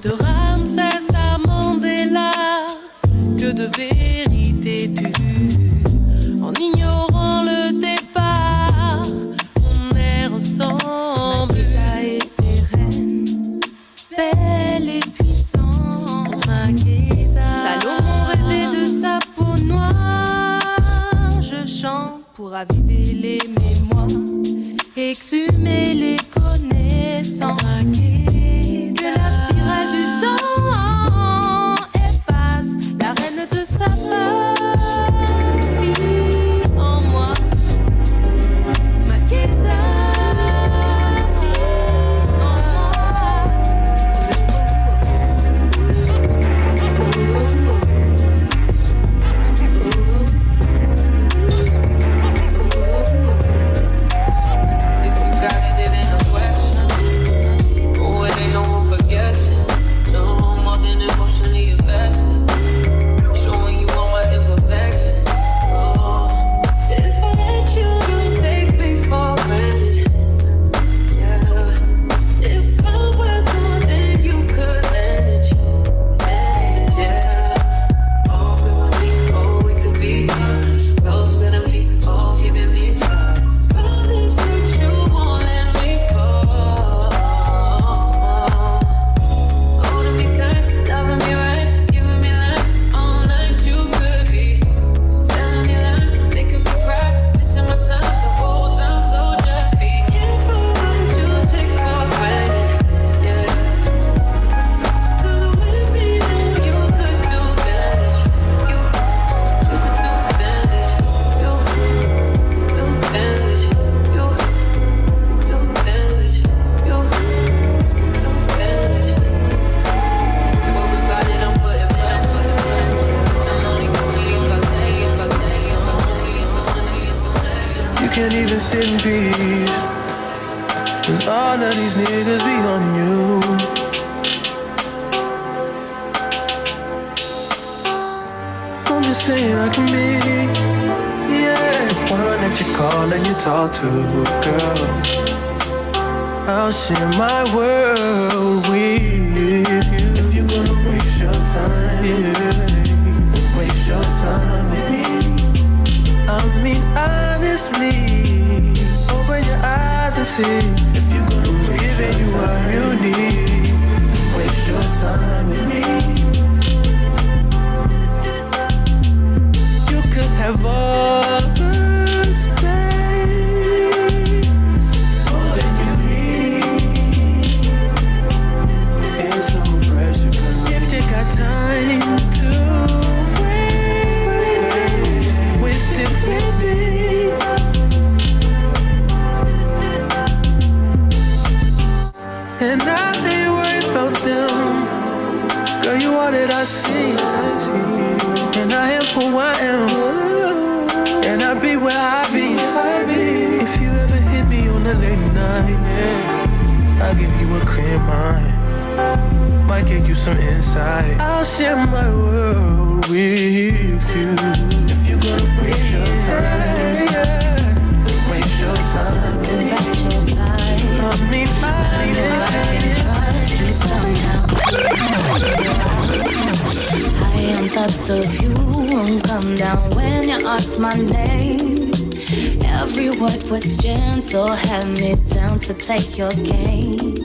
de Ramsès à Mandela, que de vérité dues. En ignorant le départ, on est ensemble. Mathilda était reine, belle et puissante. Salomon rêvait de sa peau noire. Je chante pour raviver les mémoires, exhumer les connaissances. Que la spirale du temps efface la reine de sa vie en moi. Maqueda If you got it, it ain't no question. Oh, it ain't no room for guessing. No more than emotionally invested. Showing you all my imperfections. Oh, if I let you, you take me for granted. Yeah. If I were gone, then you could manage. Yeah. Oh, be with me. Oh, we could be honest. Closer to me. Oh, giving me signs. Promise that you won't let me fall. Holding me tight, loving me right, giving me life, all like you could be. Telling me lies, making me cry, missing my time the whole time, so just be careful what you take for granted. Yeah. 'Cause with me, you could do damage. You could do damage. You do damage. You do damage. You do damage. But we got it, I'm putting back. And only put me if I lay, if I lay, if I lay, if I lay, if I lay. You can't even sit in peace, 'cause all of these niggas be on you. I'm just saying I can be, yeah, the one that you call and you talk to, girl. I'll share my world with you. If you're gonna waste your time, waste your time with me. I mean, honestly, open your eyes and see. If you're gonna give it you what you need, waste your time with me. You could have all the space, all that you need. It's no pressure, girl. If you got time to waste it with me. And I ain't worried about them. Girl, you all that I see. And I am who I am. And I be where I be. If you ever hit me on a late night, yeah, I'll give you a clear mind. Might give you some insight. I'll share my world with you. If you're gonna waste your time, yeah, waste your time. I mean, I you somehow. I am thoughts of you won't come down when you ask my name. Every word was gentle, had me down to play your game.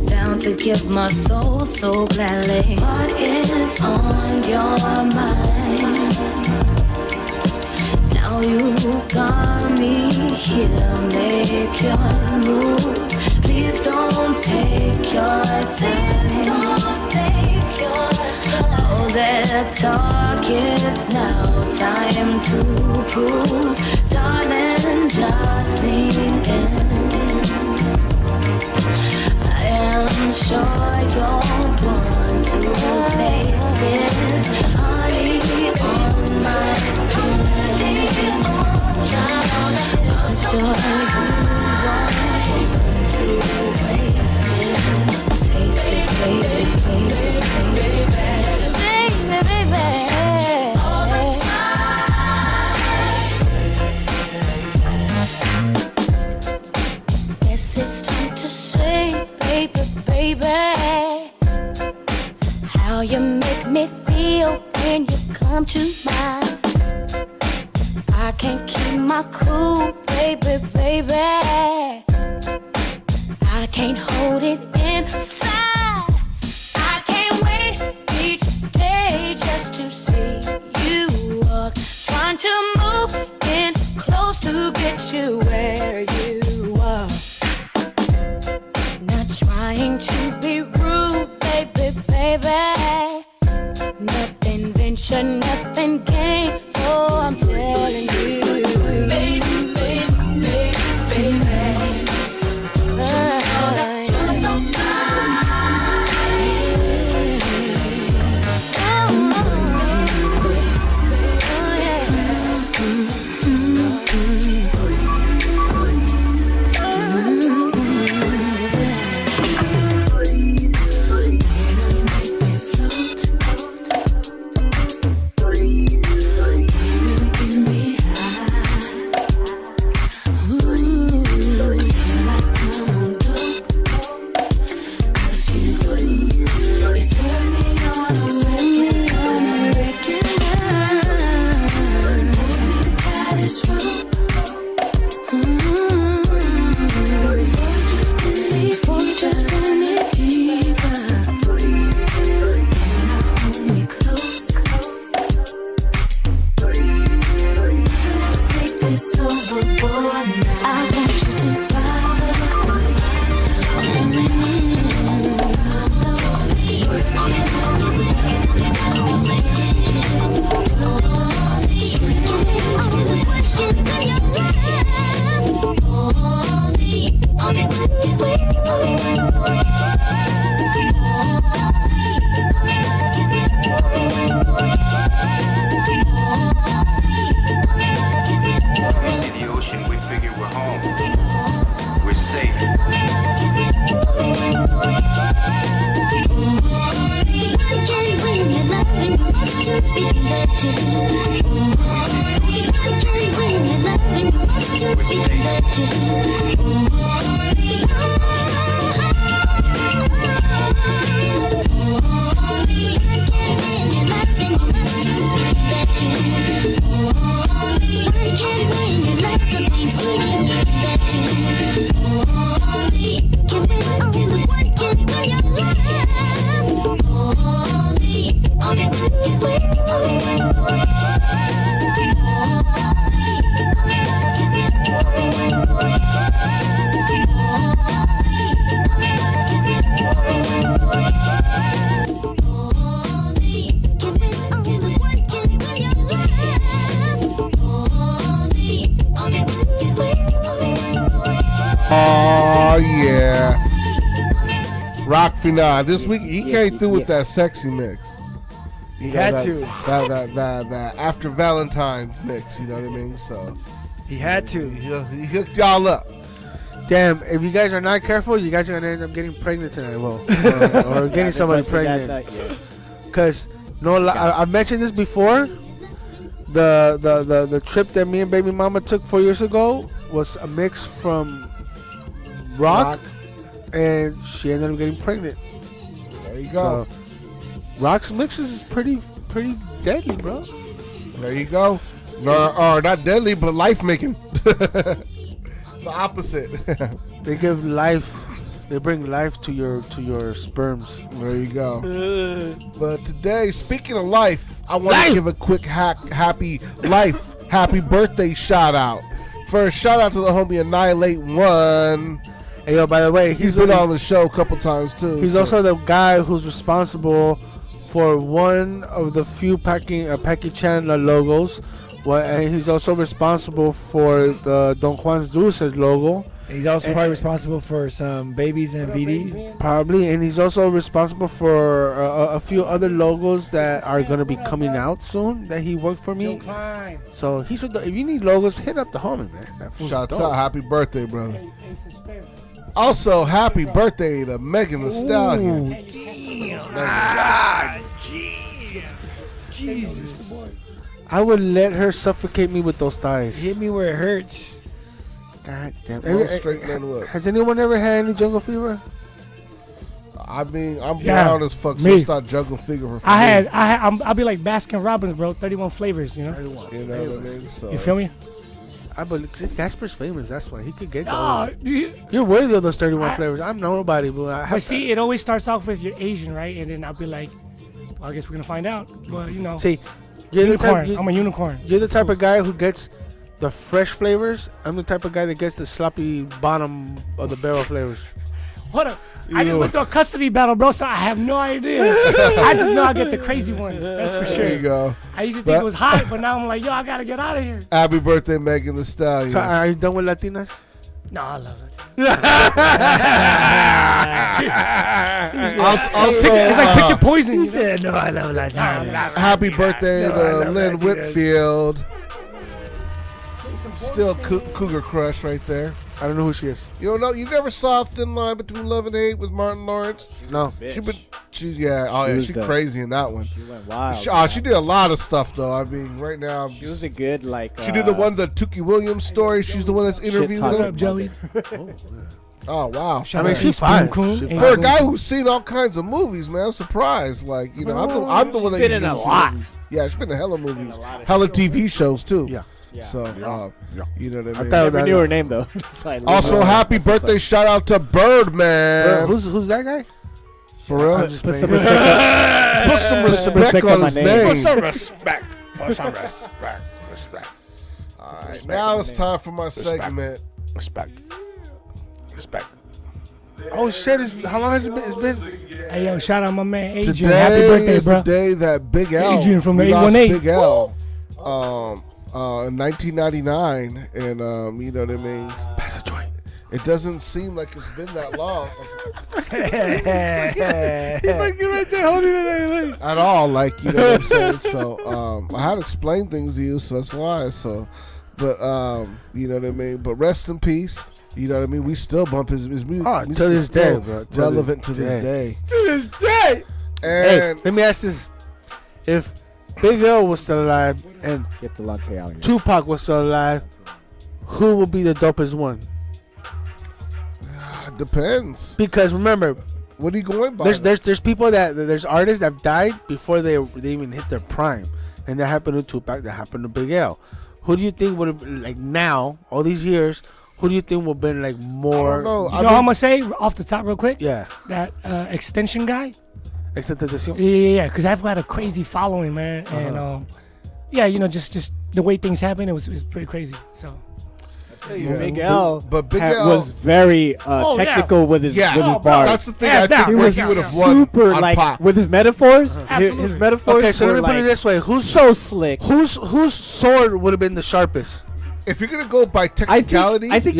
Down to give my soul so gladly. What is on your mind? Now you got me here, make your move. Please don't take your time. All that talk is now time to prove. Darling, just lean in. I'm sure you'll want to taste this honey on my skin. I'm sure you want to taste it. Taste it, taste it, taste it, baby, baby. All the time. Guess it's time to say, baby, baby, how you make me feel when you come to mind. I can't keep my cool, baby, baby. I can't hold it inside. I can't wait each day just to see you walk. Trying to move in close to get you where you are. Trying to be rude, baby, baby. Nothing venture, nothing gain. So I'm telling you, baby, baby, baby, baby. You're so fine. Oh yeah, Rock Finale. This week he came through with that sexy mix. He had to. That after Valentine's mix. You know what I mean? So he had to. He hooked y'all up. Damn, if you guys are not careful, you guys are gonna end up getting pregnant tonight, or getting somebody pregnant. Because I've mentioned this before. The trip that me and baby mama took 4 years ago was a mix from rock and she ended up getting pregnant. There you go. So, Rock's mixes is pretty deadly, bro. There you go. Or not deadly, but life making. The opposite. They give life. They bring life to your sperms. There you go. But today, speaking of life, I want to give a quick happy birthday shout out. First, shout out to the homie Annihilate One. Hey, yo, by the way, he's been on the show a couple times too. He's also the guy who's responsible for one of the few Paki Chandler logos. And he's also responsible for the Don Juan's Dulces logo. He's also probably responsible for some babies and BDs. Probably, and he's also responsible for a few other logos that are going to be coming out soon that he worked for me. So he said, if you need logos, hit up the homie, man. Shout out, happy birthday, brother. Also, happy birthday to Megan Thee Stallion. God, Jesus. I would let her suffocate me with those thighs. Hit me where it hurts. God damn. Straight men look. Has anyone ever had any jungle fever? I mean, I'm brown as fuck, so it's not jungle fever for me. I'll be like Baskin Robbins, bro. 31 flavors, you know. 31 you know what I mean? So, you feel me? I believe Kasper's famous. That's why he could get Oh, those. You're worthy of those 31 flavors. I'm nobody, but But see, it always starts off with you're Asian, right? And then I'll be like, well, I guess we're gonna find out. Well, you know. See, unicorn. I'm a unicorn. You're the type of guy who gets the fresh flavors. I'm the type of guy that gets the sloppy bottom of the barrel flavors. What up? I just went through a custody battle, bro, so I have no idea. I just know I get the crazy ones. That's for sure. There you go. I used to think it was hot, but now I'm like, yo, I gotta get out of here. Happy birthday, Megan Thee Stallion. So are you done with Latinas? No, I love it. Also, it's like pick your poison. He said, no, I love Latinas. Happy birthday to Lynn Whitfield. Still Cougar Crush right there. I don't know who she is. You don't know? You never saw Thin Line Between Love and Hate with Martin Lawrence? No. She's crazy in that one. She went wild. She did a lot of stuff though. I mean, right now she was a good she did the Tookie Williams story. She's the one that's interviewing What him. up, Joey? Oh wow! I mean, she's fine. For a guy who's seen all kinds of movies, man, I'm surprised. Like, you know, I'm the one that been in a lot. Yeah, she's been in hella movies, hella TV shows too. Yeah. So, you know what I mean? I never knew her name though. Also, happy birthday shout out to Birdman. Who's that guy? For real? Put some respect. Put some respect on his name. Put some respect. All right, now it's time for my segment. Respect. Oh shit! How long has it been? It's been. Hey yo, shout out my man Adrian. Today Happy birthday, is bro. the day that Big L. Adrian from we lost 818. Big L. In 1999, and you know what I mean. Pass a joint. It doesn't seem like it's been that long. You're right there holding it. At all, like, you know what I'm saying. So I had to explain things to you, so that's why. So, but you know what I mean. But rest in peace. You know what I mean. We still bump his music. Oh, to this day, bro. Relevant to this day. To this day. And hey, let me ask this: if Big L was still alive and get the latte out here. Tupac was still alive, who would be the dopest one? Depends. Because remember, what are you going by? There's people there's artists that have died before they even hit their prime, and that happened to Tupac. That happened to Big L. Who do you think would have, like, now all these years? Who do you think would have been like more? I don't know. You know what I'm gonna say off the top real quick? Yeah. That extension guy. Extentacion? Yeah. Because I've had a crazy following, man, and yeah, you know, just the way things happen, it was pretty crazy. So. Yeah, Big L, but Big L was very technical with his bars. That's the thing. I think he where was he would have won super on like Pop. with his metaphors. His metaphors. Okay, so let me were put it this way: who's so slick? Whose sword would have been the sharpest? If you're gonna go by technicality, I think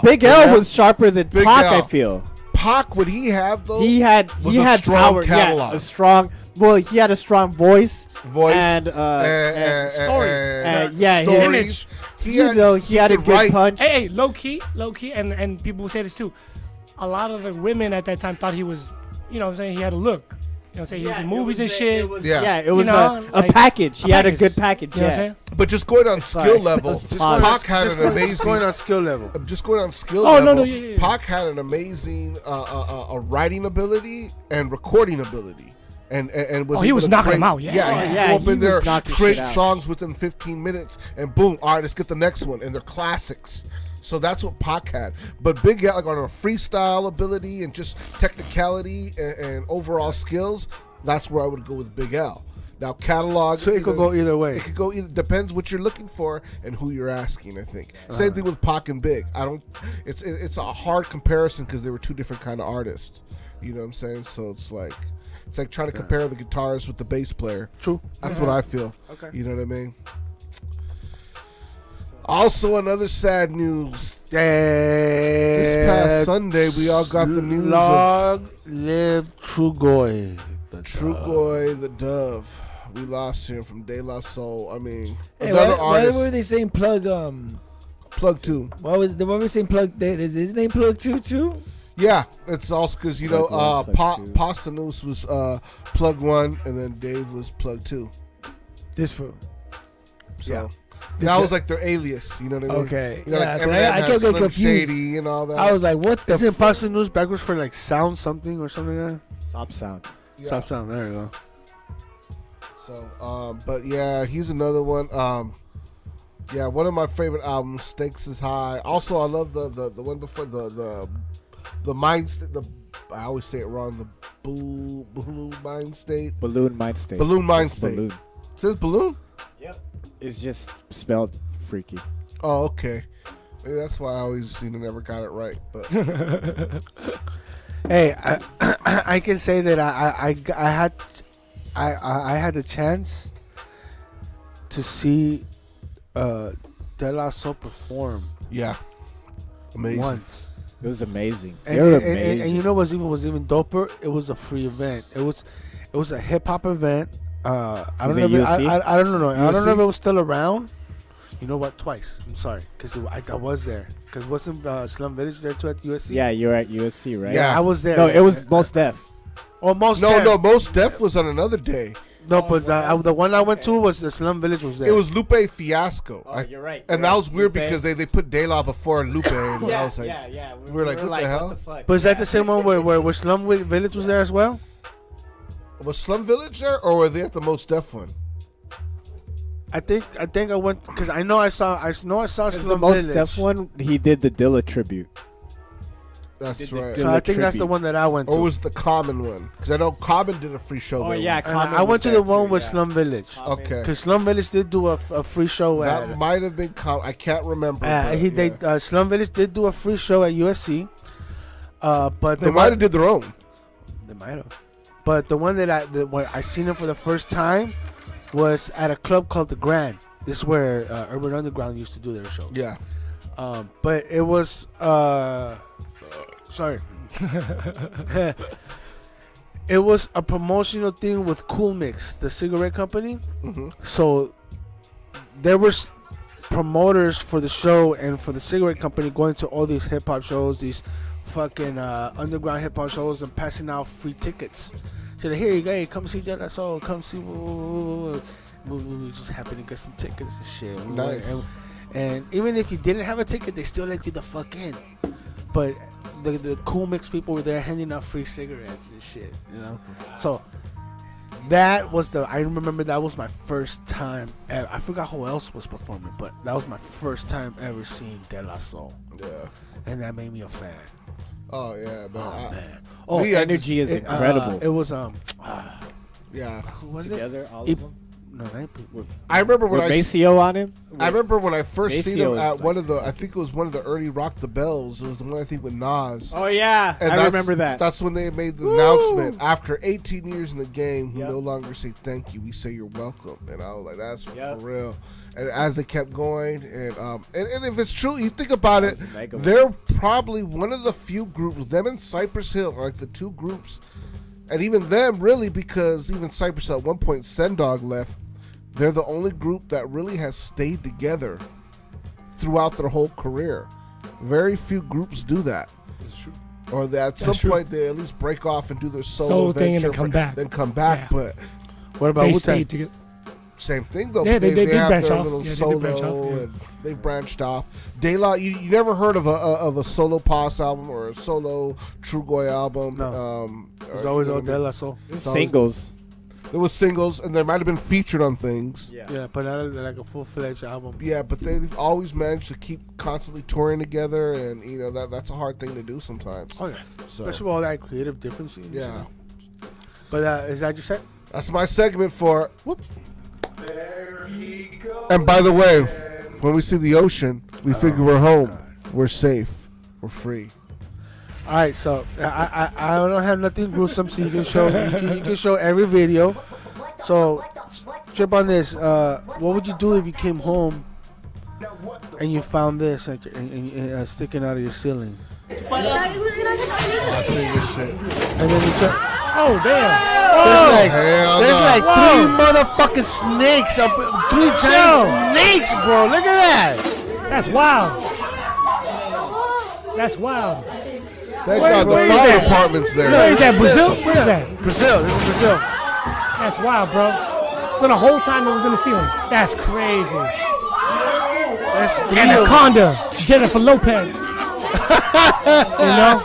Big L was sharper than Big Pac. L. I feel. Pac, what he had though, He had strong power, catalog. yeah, a strong. Well, he had a strong voice and story. Yeah, his image. He had a good punch. Hey, low key, and people will say this too. A lot of the women at that time thought he was, you know what I'm saying, he had a look. You know what I'm saying? He was in movies and shit. It was you know, a package. He had a good package. You know Yeah. what I'm saying? But just going on skill level, Pac had an amazing. Going on skill level. Just going on skill Oh, level. no, yeah. Pac had an amazing writing ability and recording ability. And was he was able to knocking create- them out, yeah. Yeah, Oh, he'd yeah, go up he in there, was knocking create shit out. songs within 15 minutes, and boom, all right, let's get the next one, and they're classics. So that's what Pac had. But Big Al, like on a freestyle ability and just technicality and overall skills, that's where I would go with Big L. Now catalog, So it could go either way. It could go either. Depends what you're looking for and who you're asking. I think same thing with Pac and Big. I don't. It's a hard comparison because they were two different kind of artists. You know what I'm saying? So it's like trying to compare the guitarist with the bass player. True. That's what I feel. Okay. You know what I mean? Also, another sad news. This past Sunday, we all got the news Long live Trugoy. Trugoy the Dove. We lost him from De La Soul. I mean, Hey, another why artist. were they saying Plug? Plug 2. Why were saying Plug? Is his name Plug 2 too? Yeah, it's also because Plug one, Plug two. Postanus was Plug 1, and then Dave was Plug 2. This fool. So that was like their alias. You know what I mean? Okay. You know, Yeah, like 'cause Eminem I has kept getting Slim confused. Shady and all that. I was like, what the? Isn't Pasta News backwards for like sound something or something like that? Stop sound. Yeah. Stop sound. There you go. So, but yeah, he's another one. Yeah, one of my favorite albums, Stakes is High. Also, I love the one before the Mind State. I always say it wrong. The Balloon Mind State. Balloon Mind State. Balloon Mind It's State. Balloon. It says Balloon? Yep. It's just spelled freaky. Oh, okay. Maybe that's why I always never got it right. But Hey, I can say that I had the chance to see De La Soul perform. Yeah, amazing. Once. It was amazing. And, They were and- amazing. and you know what was even doper? It was a free event. It was a hip hop event. I don't know. I don't know. I don't know if it was still around. You know what? Twice. I'm sorry, because I was there. Because wasn't Slum Village there too at USC? Yeah, you were at USC, right? Yeah. I was there. No, it was Most Def. Oh, Most no, Def. no, Most Def was on another day. No, but the one I went to was the Slum Village was there. It was Lupe Fiasco. Oh, you're right. And that was weird because they put De La before Lupe. And I was like, yeah. we were like, what the hell? But is that the same one where Slum Village was there as well? Was Slum Village there, or were they at the Most Def one? I think I went because I know I saw Slum The Most Village. Def one, he did the Dilla tribute. That's right. So I think that's the one that I went to. Or was it the Common one? Because I know Common did a free show there. And I went to the one with Slum Village. Okay. Because Slum Village did do a free show That at. might have been I can't remember. but Slum Village did do a free show at USC. But they might have did their own. They might have. But the one that when I seen them for the first time was at a club called the Grand. This is where Urban Underground used to do their shows. Yeah. But it was sorry. It was a promotional thing with Cool Mix, the cigarette company. Mm-hmm. So there was promoters for the show and for the cigarette company going to all these hip hop shows, these fucking underground hip hop shows, and passing out free tickets. So here you go, hey, come see that. That's all. Come see. We just happened to get some tickets and shit. Nice. And even if you didn't have a ticket, they still let you the fuck in. But the Cool Mix people were there handing out free cigarettes and shit, you know. So that was I remember that was my first time. I forgot who else was performing, but that was my first time ever seeing De La Soul. Yeah. And that made me a fan. Oh yeah, man. The energy is incredible. It was yeah. Who was Together, it? all of them? No, I remember when With Maceo on him. I remember when I first seen Maceo him is at like- one of the. I think it was one of the early Rock the Bells. It was the one I think with Nas. Oh yeah, And I that's- remember that. That's when they made the announcement. After 18 years in the game, we no longer say thank you. We say you're welcome. And I was like, that's for real. And as they kept going, and if it's true, you think about it, they're probably one of the few groups. Them and Cypress Hill are like the two groups, and even them really, because even Cypress Hill at one point, Sendog left. They're the only group that really has stayed together throughout their whole career. Very few groups do that. That's true. Or that at some point they at least break off and do their solo thing and venture then come back. Then come back. Yeah. But what about They Wu-Tang? stayed together. same thing though. Yeah, they did have branch their off. little Yeah, they did branch solo, off, and they've branched off. De La, you never heard of a solo Paz album or a solo Trugoy album? No. There's always all De La Soul. Singles. There was singles, and they might have been featured on things. Yeah, but not like a full-fledged album. Yeah, but they've always managed to keep constantly touring together, and you know that's a hard thing to do sometimes. Oh yeah, so, especially with all that creative differences. Yeah. But is that your set? That's my segment for. Whoop. And by the way, when we see the ocean, we figure we're home, we're safe, we're free. All right, so I don't have nothing gruesome, so you can show you can show every video. So trip on this. What would you do if you came home and you found this like sticking out of your ceiling? I see this shit. And then you oh damn! There's like 3 motherfucking snakes up, 3 giant snakes, bro. Look at that. That's wild. That's wild. Thank God the fire department's there. Where is that? Brazil? Where is that? Brazil. This is Brazil. That's wild, bro. So the whole time it was in the ceiling. That's crazy. That's Anaconda, Jennifer Lopez. You know?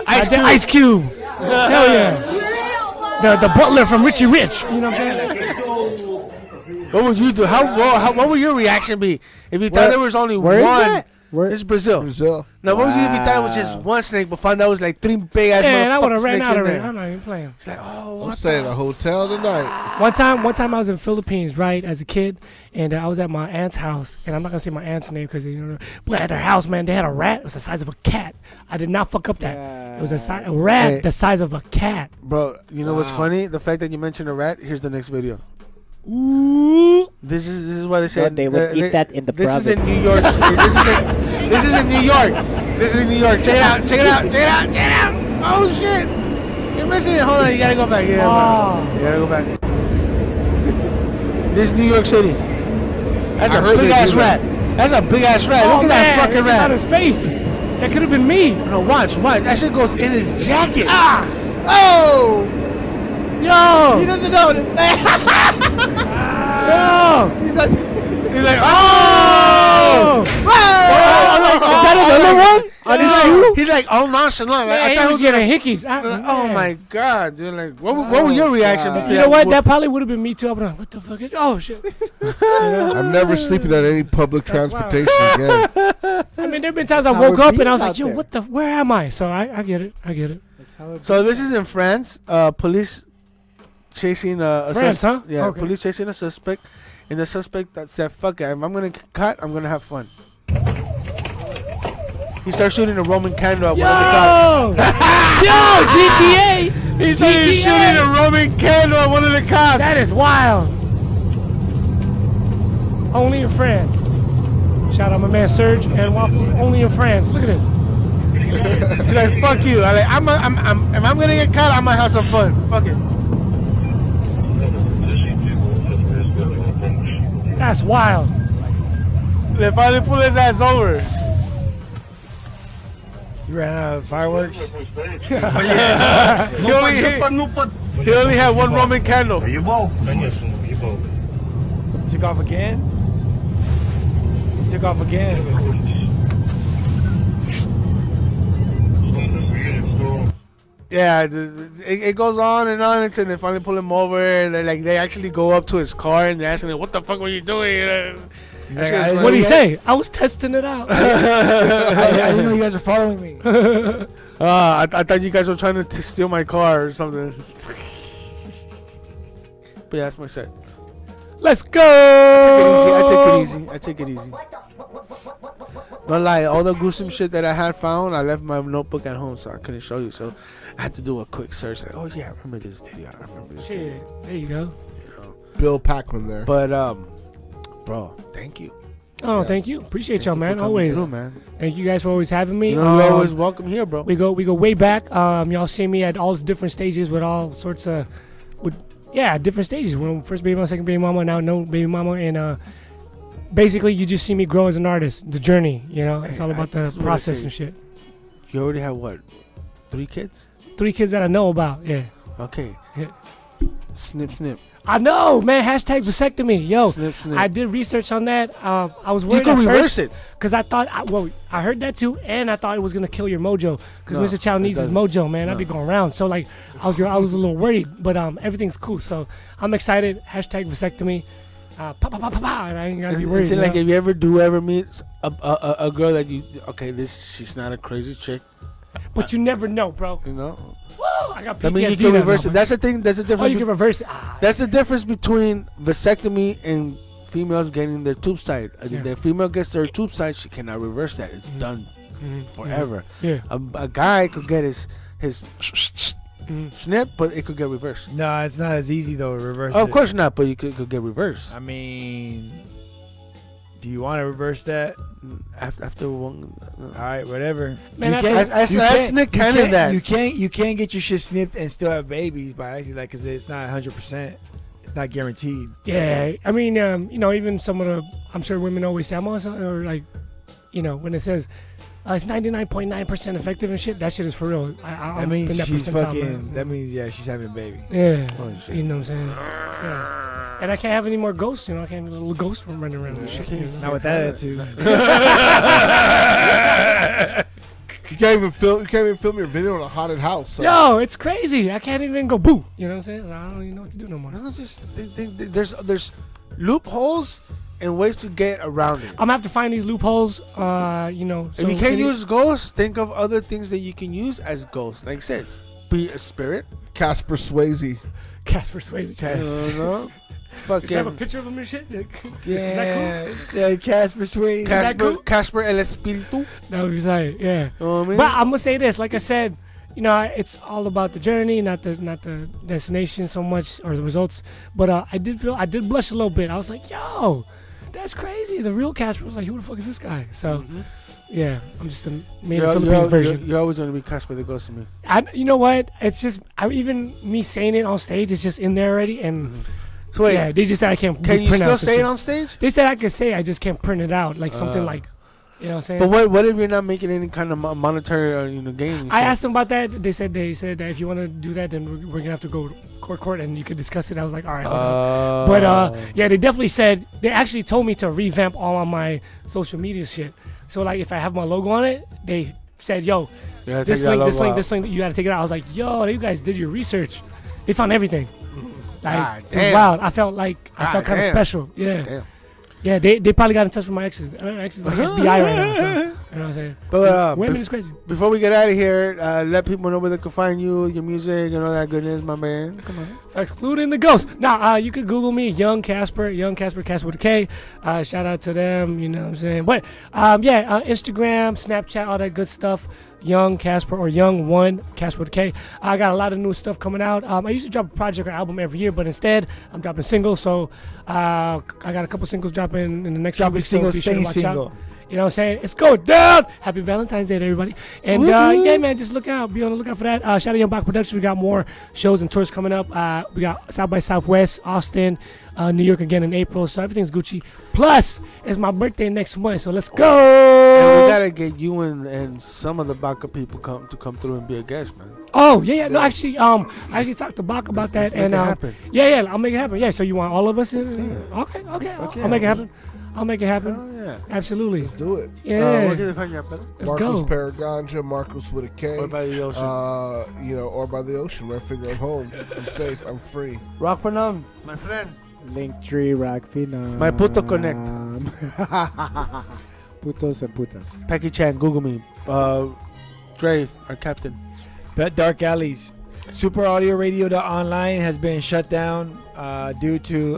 Ice Cube. Hell yeah. The butler from Richie Rich. You know what I'm saying? What would you do? What would your reaction be if you thought there was only where one? Is that? This is Brazil. Now, what would you do if you thought it was just one snake, but found out it was like 3 big ass Man, I would have motherfucking ran snakes out in already. there? I'm not even playing. It's like, oh, I'm staying at a hotel tonight. One time I was in the Philippines, right, as a kid, and I was at my aunt's house, and I'm not gonna say my aunt's name because but at her house, man, they had a rat. It was the size of a cat. I did not fuck up that. It was a rat the size of a cat. Bro, you know what's funny? The fact that you mentioned a rat. Here's the next video. Ooh. This is what they said. They would eat that in the province. This is in New York. This is in New York. This is in New York. Check it out. Check it out. Check it out. Check it out. Oh shit! You're missing it. Hold on. You gotta go back. You gotta go back. This is New York City. That's a big ass rat. That's a big ass rat. Look at that fucking rat. on his face. That could have been me. No, watch. That shit goes in his jacket. Oh! Yo! He doesn't notice that. Yo! He's like, oh! I'm like, is that another one? He's like, all nonchalant. I thought he was getting hickeys. Oh my god, dude! Like, what would your reaction be? You know what? That probably would have been me too. I'm like, what the fuck is? Oh shit! I'm never sleeping on any public transportation again. I mean, there've been times I woke up and I was like, yo, what the? Where am I? So I get it. I get it. So this is in France. Police chasing a France, huh? Yeah, Okay. police chasing a suspect, and the suspect that said, "Fuck it, if I'm gonna get caught, I'm gonna have fun." He starts shooting a Roman candle at one of the cops. Yo, GTA! He started shooting a Roman candle at one of the cops. That is wild. Only in France. Shout out my man Serge and Waffles. Only in France. Look at this. He's like, "Fuck you!" If I'm gonna get caught, I might have some fun. Fuck it. That's wild. They finally pull his ass over. You ran out of fireworks? He only had one Roman candle. Took off again? He took off again. Yeah, it goes on until they finally pull him over. And they actually go up to his car and they're asking him, "What the fuck were you doing?" What did he say? I was testing it out. I didn't know you guys were following me. I thought you guys were trying to steal my car or something. But yeah, that's my set. Let's go. I take it easy. No lie, all the gruesome shit that I had found, I left my notebook at home, so I couldn't show you. So I had to do a quick search. Like, oh yeah, I remember this video. Shit, there you go. Bill Packman there. But bro, thank you. Oh, thank you. Appreciate y'all, man. Always, man. Thank you guys for always having me. You're always welcome here, bro. We go way back. Y'all see me at all different stages with all sorts of, different stages. When first baby mama, second baby mama, now no baby mama, and basically you just see me grow as an artist. The journey, it's all about the process and shit. You already have what? 3 kids? 3 kids that I know about. Yeah. Okay. Yeah. Snip, snip. I know, man. Hashtag vasectomy. Yo, Snip, snip. I did research on that. I was worried You can at reverse first it. because I thought, I heard that too, and I thought it was gonna kill your mojo because No, Mr. Chow it needs his doesn't. mojo, man. I'd be No. going around. So like, I was a little worried, but everything's cool. So I'm excited. Hashtag vasectomy. Pa pa pa pa pa. And I ain't gotta be worried. Is it you like know? if you ever meet a girl that she's not a crazy chick, But you never know, bro. you know? Woo! I got PTSD. I mean, you can right reverse now, it. man. That's the thing. That's the difference. Oh, you can reverse it. That's the difference between vasectomy and females getting their tubes tied. If the female gets their tubes tied, she cannot reverse that. It's done forever. Yeah. A guy could get his snip, but it could get reversed. No, it's not as easy though to reverse Of it. course not, but you could get reversed. I mean, do you want to reverse that? After one. All right, whatever. Man, You that's- can't- you that's can't- Nick you Cannon can't- that. You can't get your shit snipped and still have babies by actually like because it's not 100%. It's not guaranteed. Yeah, I mean, even some of the, I'm sure women always say, I'm also, or like, when it says it's 99.9% effective and shit, that shit is for real. That I'm means in that she's percentile, fucking. man. That means she's having a baby. Yeah, Holy shit. you know what I'm saying? Yeah. And I can't have any more ghosts, I can't have a little ghost from running around. and shit, Not with that attitude. You can't even film your video in a haunted house. So. Yo, it's crazy. I can't even go boo. You know what I'm saying? I don't even know what to do no more. No, just there's loopholes and ways to get around it. I'm gonna have to find these loopholes. If you can't use ghosts, think of other things that you can use as ghosts. Like I said, be a spirit. Casper Swayze. Casper Swayze. You know? Just have a Fucking picture of him and shit. Is Yeah, that cool? Casper Swayze. Casper El Espíritu. That would be tight. Yeah. You know what I mean? But I'm gonna say this, like I said, it's all about the journey, not the destination so much or the results. But I did blush a little bit. I was like, yo, that's crazy. The real Casper was like, who the fuck is this guy? So, yeah, I'm just made a Philippines version. You're always gonna be Casper the Ghost to me. You know what? It's just even me saying it on stage. It's just in there already, and So wait, yeah, they just said I can't. can you print still out say shit. it on stage? They said I could say. I just can't print it out, like something like, you know what I'm saying? But what if you're not making any kind of monetary gain? I asked them about that. They said that if you want to do that, then we're gonna have to go court, and you could discuss it. I was like, all right, hold on. But yeah, they definitely said they actually told me to revamp all of my social media shit. So like, if I have my logo on it, they said, yo, this link, you gotta take it out. I was like, yo, you guys did your research. They found everything. Like, it was wild. I felt kind of special. Yeah. Damn. Yeah, they probably got in touch with my exes. My exes like FBI right now. So, you know what I'm saying? But women is crazy. Before we get out of here, let people know where they can find you, your music, and all that goodness, my man. Come on. So excluding the ghost. Now, you could Google me, Young Kasper, Kasper with a K. Shout out to them, you know what I'm saying? But, Instagram, Snapchat, all that good stuff. Young Kasper or Young1 Kasper with a K. I got a lot of new stuff coming out. I used to drop a project or album every year, but instead I'm dropping singles. So I got a couple singles dropping in the next few weeks. Singles, so be sure to stay watch single. out. You know what I'm saying? It's going down. Happy Valentine's Day to everybody. And yeah, man, just look out. Be on the lookout for that. Shout out Young Bach Production. We got more shows and tours coming up. We got South by Southwest, Austin, New York again in April. So everything's Gucci. Plus, it's my birthday next month. So let's go. And we gotta get you and some of the Baka people come through and be a guest, man. Oh yeah. No, actually, I actually talked to Bach about that, and yeah, I'll make it happen. Yeah, so you want all of us? Okay. I'll make it happen. I'll make it happen. Oh, yeah. Absolutely. Let's do it. Yeah. Where can they find you, brother? Let's Marcos go. Paraganja, Marcos with a K. Or by the ocean. Or by the ocean. Where I figure I'm home. I'm safe. I'm free. Rock Panam, my friend. Linktree, Rockfina. My Puto Connect. Putos and putas. Pecky Chan, Google me. Dre, our captain. Dark Alleys. Super Audio Radio Online has been shut down due to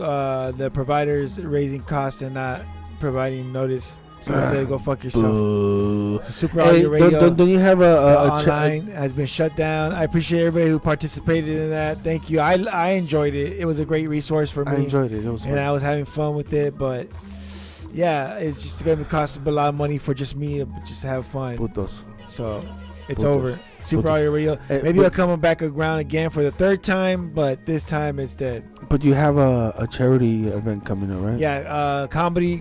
the providers raising costs and not providing notice. So I say go fuck yourself. So Super Audio Radio don't you have a Online has been shut down. I appreciate everybody who participated in that. Thank you. I enjoyed it. It was a great resource for me. I enjoyed it. It was fun. And I was having fun with it, but yeah, it's just going to cost a lot of money for just me to just have fun. Putos. So it's Putos. over. Super Audio Radio. Maybe I'll come back around again for the third time, but this time it's dead. But you have a charity event coming up, right? Yeah,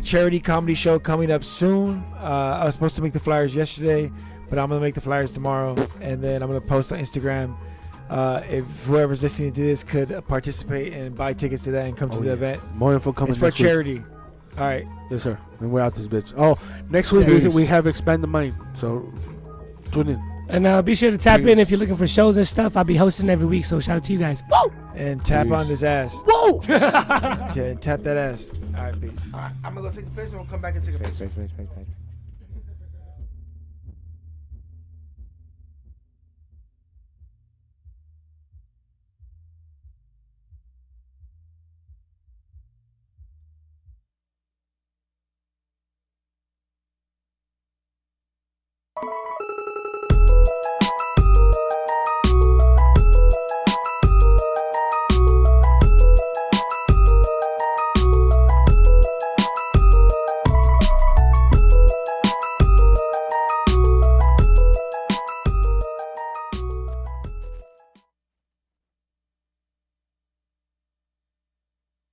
charity comedy show coming up soon. I was supposed to make the flyers yesterday, but I'm gonna make the flyers tomorrow, and then I'm gonna post on Instagram if whoever's listening to this could participate and buy tickets to that and come to the event. More info coming. It's for next week. charity. All right. Yes, sir. And we're out this bitch. Oh, next week we have Expand the Mind. So tune in. And be sure to tap in if you're looking for shows and stuff. I'll be hosting every week, so shout out to you guys. Woo! And tap on this ass. Whoa! Tap that ass. All right, peace. All right, I'm gonna go take a piss and we'll come back and take a piss. Space.